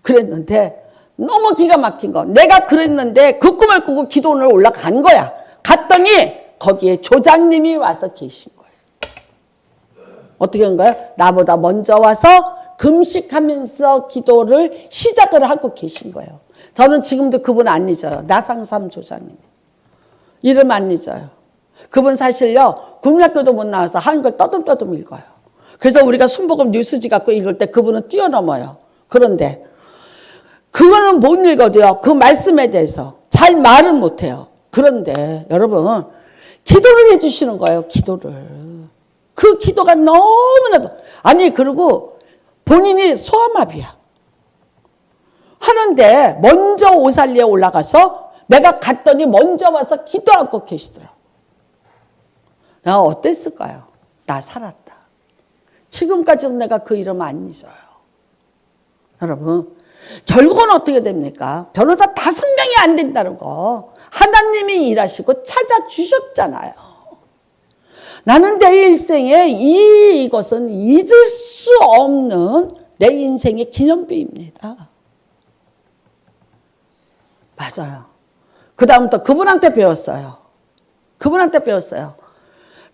그랬는데 너무 기가 막힌 거. 내가 그랬는데 그 꿈을 꾸고 기도원을 올라간 거야. 갔더니 거기에 조장님이 와서 계신 거예요. 어떻게 한 거예요? 나보다 먼저 와서 금식하면서 기도를 시작을 하고 계신 거예요. 저는 지금도 그분 안 잊어요. 나상삼 조장님. 이름 안 잊어요. 그분 사실요. 국민학교도 못 나와서 한글 떠듬떠듬 읽어요. 그래서 우리가 순복음 뉴스지 갖고 읽을 때 그분은 뛰어넘어요. 그런데 그거는 못 읽어도요. 그 말씀에 대해서 잘 말은 못해요. 그런데 여러분 기도를 해주시는 거예요. 기도를. 그 기도가 너무나도 아니 그리고 본인이 소아마비야. 하는데 먼저 오살리에 올라가서 내가 갔더니 먼저 와서 기도하고 계시더라고. 나 어땠을까요? 나 살았다. 지금까지도 내가 그 이름 안 잊어요. 여러분 결국은 어떻게 됩니까? 변호사 5명이 안 된다는 거 하나님이 일하시고 찾아주셨잖아요. 나는 내 일생에 이것은 잊을 수 없는 내 인생의 기념비입니다. 맞아요. 그 다음부터 그분한테 배웠어요. 그분한테 배웠어요.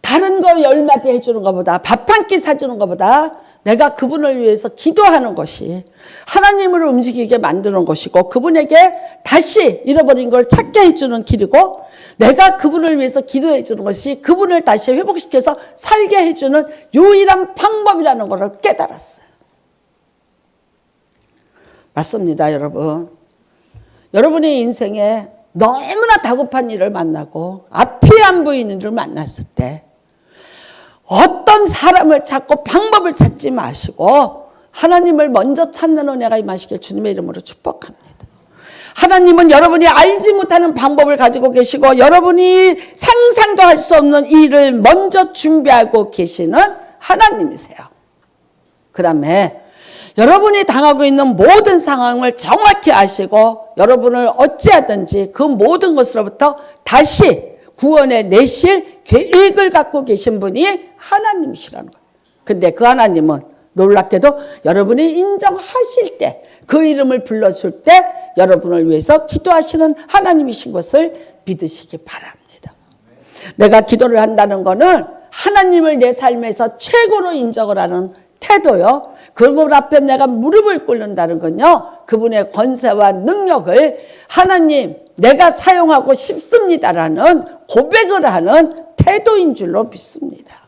다른 거 10마디 해주는 것보다 밥 한 끼 사주는 것보다 내가 그분을 위해서 기도하는 것이 하나님을 움직이게 만드는 것이고 그분에게 다시 잃어버린 걸 찾게 해주는 길이고 내가 그분을 위해서 기도해 주는 것이 그분을 다시 회복시켜서 살게 해주는 유일한 방법이라는 것을 깨달았어요. 맞습니다, 여러분. 여러분의 인생에 너무나 다급한 일을 만나고 앞이 안 보이는 일을 만났을 때 어떤 사람을 찾고 방법을 찾지 마시고 하나님을 먼저 찾는 은혜가 임하시길 주님의 이름으로 축복합니다. 하나님은 여러분이 알지 못하는 방법을 가지고 계시고 여러분이 상상도 할 수 없는 일을 먼저 준비하고 계시는 하나님이세요. 그 다음에 여러분이 당하고 있는 모든 상황을 정확히 아시고 여러분을 어찌하든지 그 모든 것으로부터 다시 구원해 내실 계획을 갖고 계신 분이 하나님이시라는 거예요. 근데 그 하나님은 놀랍게도 여러분이 인정하실 때, 그 이름을 불러줄 때 여러분을 위해서 기도하시는 하나님이신 것을 믿으시기 바랍니다. 내가 기도를 한다는 것은 하나님을 내 삶에서 최고로 인정을 하는 태도요. 그분 앞에 내가 무릎을 꿇는다는 건요, 그분의 권세와 능력을 하나님 내가 사용하고 싶습니다라는 고백을 하는 태도인 줄로 믿습니다.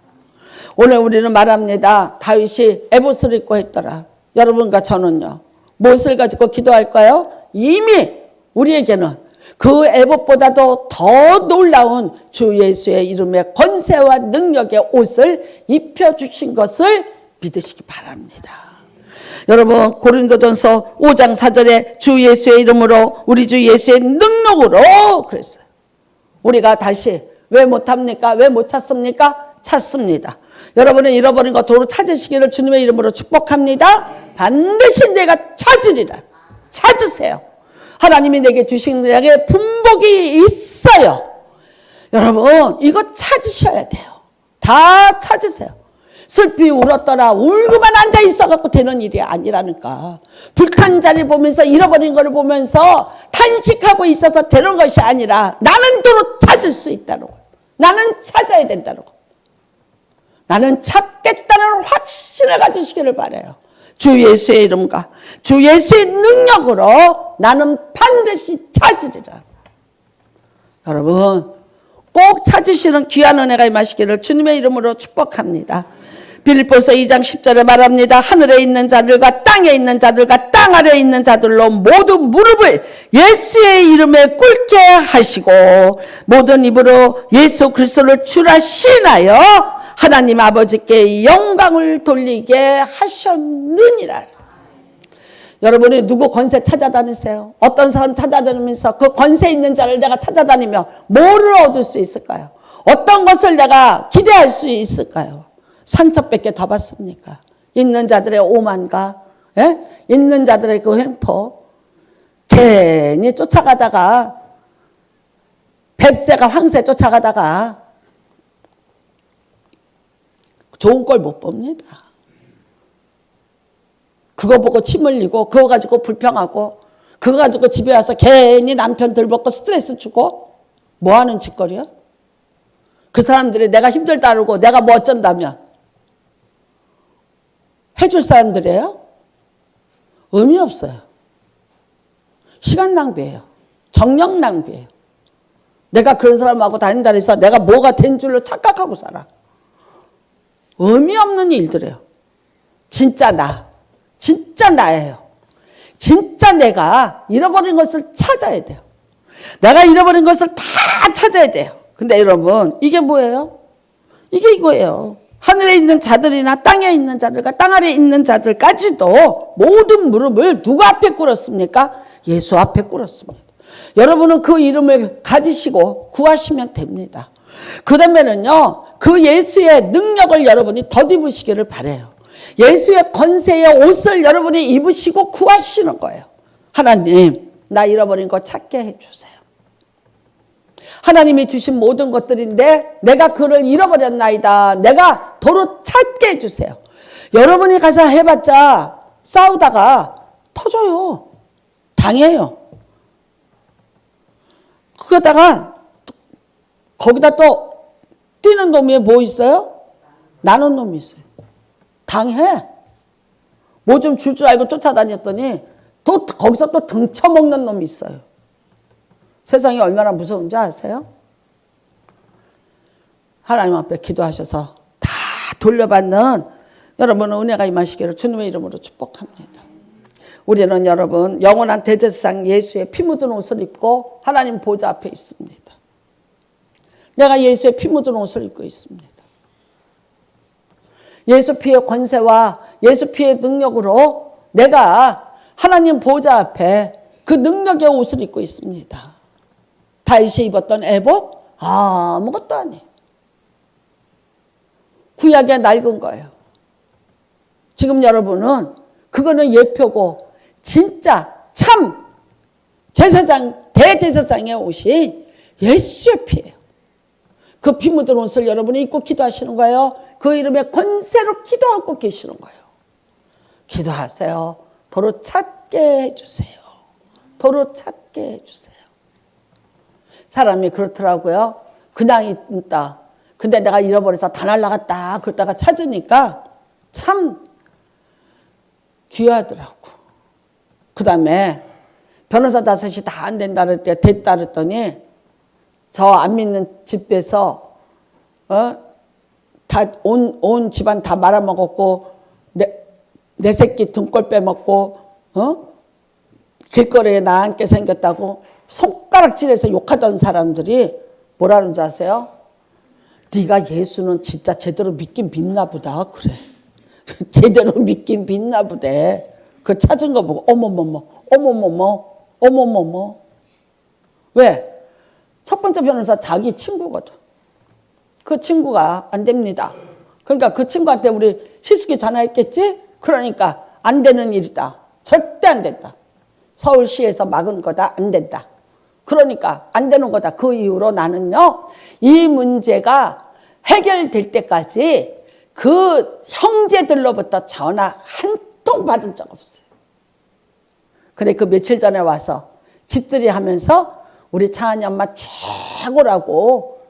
오늘 우리는 말합니다. 다윗이 에봇을 입고 했더라. 여러분과 저는요, 무엇을 가지고 기도할까요? 이미 우리에게는 그 에봇보다도 더 놀라운 주 예수의 이름의 권세와 능력의 옷을 입혀주신 것을 믿으시기 바랍니다. 여러분, 고린도전서 5장 4절에 주 예수의 이름으로, 우리 주 예수의 능력으로 그랬어요. 우리가 다시 왜 못합니까? 왜 못 찾습니까? 찾습니다. 여러분은 잃어버린 것 도로 찾으시기를 주님의 이름으로 축복합니다. 반드시 내가 찾으리라. 찾으세요. 하나님이 내게 주신 내게 분복이 있어요. 여러분, 이거 찾으셔야 돼요. 다 찾으세요. 슬피 울었더라. 울고만 앉아 있어갖고 되는 일이 아니라니까. 불탄 자리 보면서, 잃어버린 걸 보면서 탄식하고 있어서 되는 것이 아니라 나는 도로 찾을 수 있다는 거예요. 나는 찾아야 된다는 거예요. 나는 찾겠다는 확신을 가지시기를 바라요. 주 예수의 이름과 주 예수의 능력으로 나는 반드시 찾으리라. 여러분, 꼭 찾으시는 귀한 은혜가 임하시기를 주님의 이름으로 축복합니다. 빌립보서 2장 10절에 말합니다. 하늘에 있는 자들과 땅에 있는 자들과 땅 아래에 있는 자들로 모두 무릎을 예수의 이름에 꿇게 하시고 모든 입으로 예수 그리스도를 주라 시인하여 하나님 아버지께 영광을 돌리게 하셨느니라. 여러분이 누구 권세 찾아다니세요? 어떤 사람 찾아다니면서 그 권세 있는 자를 내가 찾아다니며 뭐를 얻을 수 있을까요? 어떤 것을 내가 기대할 수 있을까요? 상처밖에 더 받습니까? 있는 자들의 오만과, 예? 있는 자들의 그 횡포, 괜히 쫓아가다가 뱁새가 황새 쫓아가다가 좋은 걸 못 봅니다. 그거 보고 침 흘리고 그거 가지고 불평하고 그거 가지고 집에 와서 괜히 남편 들먹고 스트레스 주고 뭐하는 짓거리야? 그 사람들이 내가 힘들다고 내가 뭐 어쩐다면 해줄 사람들이에요? 의미 없어요. 시간 낭비예요. 정력 낭비예요. 내가 그런 사람하고 다닌다 해서 내가 뭐가 된 줄로 착각하고 살아. 의미 없는 일들이에요. 진짜 나예요. 진짜 내가 잃어버린 것을 찾아야 돼요. 내가 잃어버린 것을 다 찾아야 돼요. 근데 여러분, 이게 뭐예요? 이게 이거예요. 하늘에 있는 자들이나 땅에 있는 자들과 땅 아래에 있는 자들까지도 모든 무릎을 누구 앞에 꿇었습니까? 예수 앞에 꿇었습니다. 여러분은 그 이름을 가지시고 구하시면 됩니다. 그 다음에는요, 그 예수의 능력을 여러분이 덧입으시기를 바라요. 예수의 권세의 옷을 여러분이 입으시고 구하시는 거예요. 하나님, 나 잃어버린 거 찾게 해주세요. 하나님이 주신 모든 것들인데 내가 그를 잃어버렸나이다. 내가 도로 찾게 해주세요. 여러분이 가서 해봤자 싸우다가 터져요. 당해요. 그러다가 거기다 또 뛰는 놈이 뭐 있어요? 나는 놈이 있어요. 당해. 뭐 좀 줄 줄 알고 쫓아다녔더니 또 거기서 또 등쳐먹는 놈이 있어요. 세상이 얼마나 무서운지 아세요? 하나님 앞에 기도하셔서 다 돌려받는 여러분은 은혜가 임하시기를 주님의 이름으로 축복합니다. 우리는 여러분 영원한 대제사장 예수의 피 묻은 옷을 입고 하나님 보좌 앞에 있습니다. 내가 예수의 피 묻은 옷을 입고 있습니다. 예수 피의 권세와 예수 피의 능력으로 내가 하나님 보좌 앞에 그 능력의 옷을 입고 있습니다. 다윗이 입었던 에봇? 아무것도 아니에요. 구약의 낡은 거예요. 지금 여러분은 그거는 예표고 진짜 참 제사장, 대제사장의 옷이 예수의 피예요. 그 피 묻은 옷을 여러분이 입고 기도하시는 거예요. 그 이름의 권세로 기도하고 계시는 거예요. 기도하세요. 도로 찾게 해주세요. 도로 찾게 해주세요. 사람이 그렇더라고요. 그냥 있다. 근데 내가 잃어버려서 다 날라갔다. 그러다가 찾으니까 참 귀하더라고. 그 다음에 변호사 5이 다 안 된다 그랬더니 됐다 그랬더니 저 안 믿는 집에서 다 온 집안 다 말아먹었고 내 새끼 등골 빼먹고 길거리에 나 앉게 생겼다고 손가락질해서 욕하던 사람들이 뭐라는 줄 아세요? 네가 예수는 진짜 제대로 믿긴 믿나 보다. 그래. 제대로 믿긴 믿나 보대. 그 찾은 거 보고 어머머머. 왜? 첫 번째 변호사 자기 친구거든. 그 친구가 안 됩니다. 그러니까 그 친구한테 우리 시숙이 전화했겠지? 그러니까 안 되는 일이다. 절대 안 된다. 서울시에서 막은 거다. 안 된다. 그러니까 안 되는 거다. 그 이후로 나는요. 이 문제가 해결될 때까지 그 형제들로부터 전화 한 통 받은 적 없어요. 근데 그 며칠 전에 와서 집들이 하면서 우리 차은이 엄마 최고라고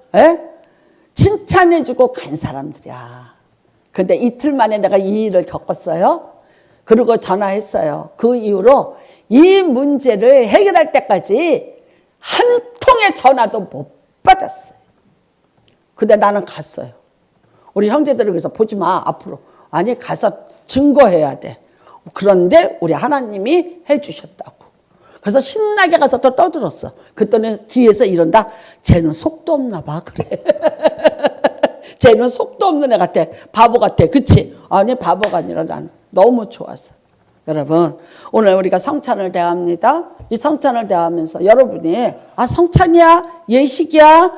칭찬해주고 간 사람들이야. 근데 이틀 만에 내가 이 일을 겪었어요. 그리고 전화했어요. 그 이후로 이 문제를 해결할 때까지 한 통의 전화도 못 받았어요. 근데 나는 갔어요. 우리 형제들을 그래서 보지 마 앞으로. 아니 가서 증거해야 돼. 그런데 우리 하나님이 해주셨다고. 그래서 신나게 가서 또 떠들었어. 그랬더니 뒤에서 이런다. 쟤는 속도 없나 봐. 그래. 쟤는 속도 없는 애 같아. 바보 같아. 그치? 아니 바보가 아니라 나는 너무 좋았어. 여러분 오늘 우리가 성찬을 대합니다. 이 성찬을 대하면서 여러분이 성찬이야? 예식이야?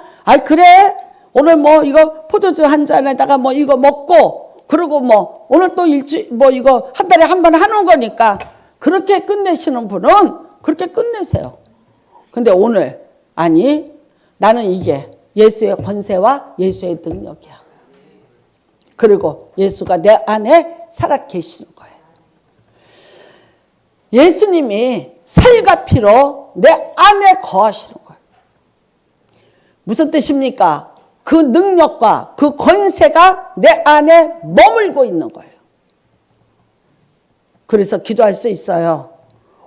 그래? 오늘 뭐 이거 포도주 한 잔에다가 뭐 이거 먹고 그리고 뭐 오늘 또 이거 한 달에 한 번 하는 거니까 그렇게 끝내시는 분은 그렇게 끝내세요. 근데 오늘 아니 나는 이게 예수의 권세와 예수의 능력이야. 그리고 예수가 내 안에 살아 계시는 거예요. 예수님이 살과 피로 내 안에 거하시는 거예요. 무슨 뜻입니까? 그 능력과 그 권세가 내 안에 머물고 있는 거예요. 그래서 기도할 수 있어요.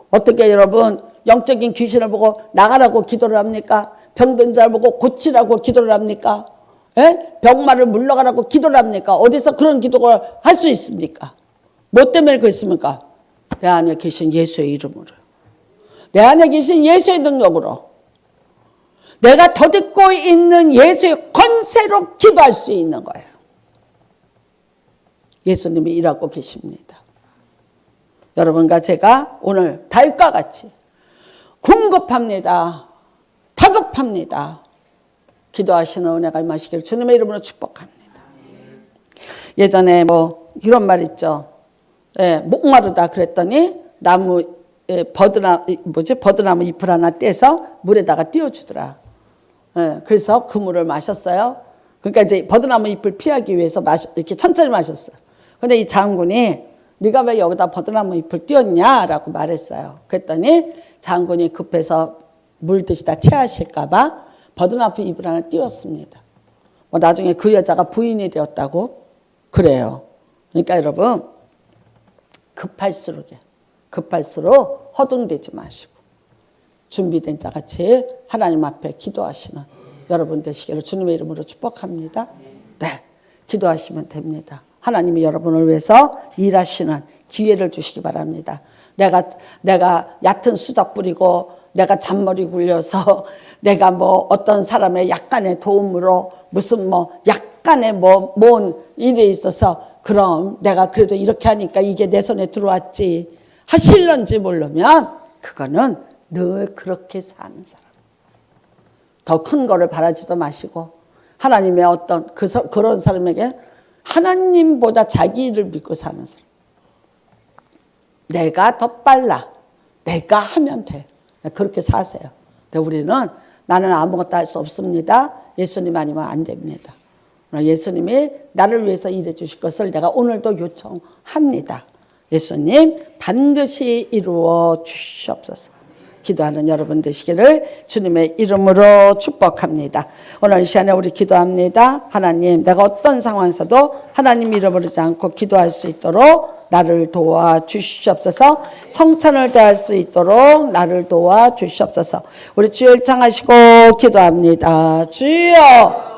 어떻게 여러분 영적인 귀신을 보고 나가라고 기도를 합니까? 병든 자를 보고 고치라고 기도를 합니까? 병마를 물러가라고 기도를 합니까? 어디서 그런 기도를 할 수 있습니까? 뭐 때문에 그렇습니까? 내 안에 계신 예수의 이름으로. 내 안에 계신 예수의 능력으로. 내가 덧입고 있는 예수의 권세로 기도할 수 있는 거예요. 예수님이 일하고 계십니다. 여러분과 제가 오늘 다윗과 같이 궁급합니다. 다급합니다. 기도하시는 은혜가 임하시기를 주님의 이름으로 축복합니다. 예전에 뭐 이런 말 있죠. 목마르다 그랬더니 버드나무 잎을 하나 떼서 물에다가 띄워주더라. 그래서 그 물을 마셨어요. 그러니까 이제 버드나무 잎을 피하기 위해서 이렇게 천천히 마셨어요. 근데 이 장군이 네가 왜 여기다 버드나무 잎을 띄웠냐라고 말했어요. 그랬더니 장군이 급해서 물 드시다 체하실까봐 버드나무 잎을 하나 띄웠습니다. 나중에 그 여자가 부인이 되었다고 그래요. 그러니까 여러분 급할수록 허둥대지 마시고 준비된 자같이 하나님 앞에 기도하시는 여러분 되시기를 주님의 이름으로 축복합니다. 네, 기도하시면 됩니다. 하나님이 여러분을 위해서 일하시는 기회를 주시기 바랍니다. 내가 얕은 수작 부리고 내가 잔머리 굴려서 내가 뭐 어떤 사람의 약간의 도움으로 무슨 뭐 약간의 뭔 일이 있어서 그럼 내가 그래도 이렇게 하니까 이게 내 손에 들어왔지 하실런지 모르면 그거는 늘 그렇게 사는 사람. 더 큰 거를 바라지도 마시고 하나님의 어떤 그런 사람에게 하나님보다 자기 일을 믿고 사는 사람. 내가 더 빨라. 내가 하면 돼. 그렇게 사세요. 근데 우리는 나는 아무것도 할 수 없습니다. 예수님 아니면 안 됩니다. 예수님이 나를 위해서 일해 주실 것을 내가 오늘도 요청합니다. 예수님 반드시 이루어 주시옵소서. 기도하는 여러분 되시기를 주님의 이름으로 축복합니다. 오늘 이 시간에 우리 기도합니다. 하나님, 내가 어떤 상황에서도 하나님 이름 부르지 않고 기도할 수 있도록 나를 도와주시옵소서. 성찬을 대할 수 있도록 나를 도와주시옵소서. 우리 주여 일창하시고 기도합니다. 주여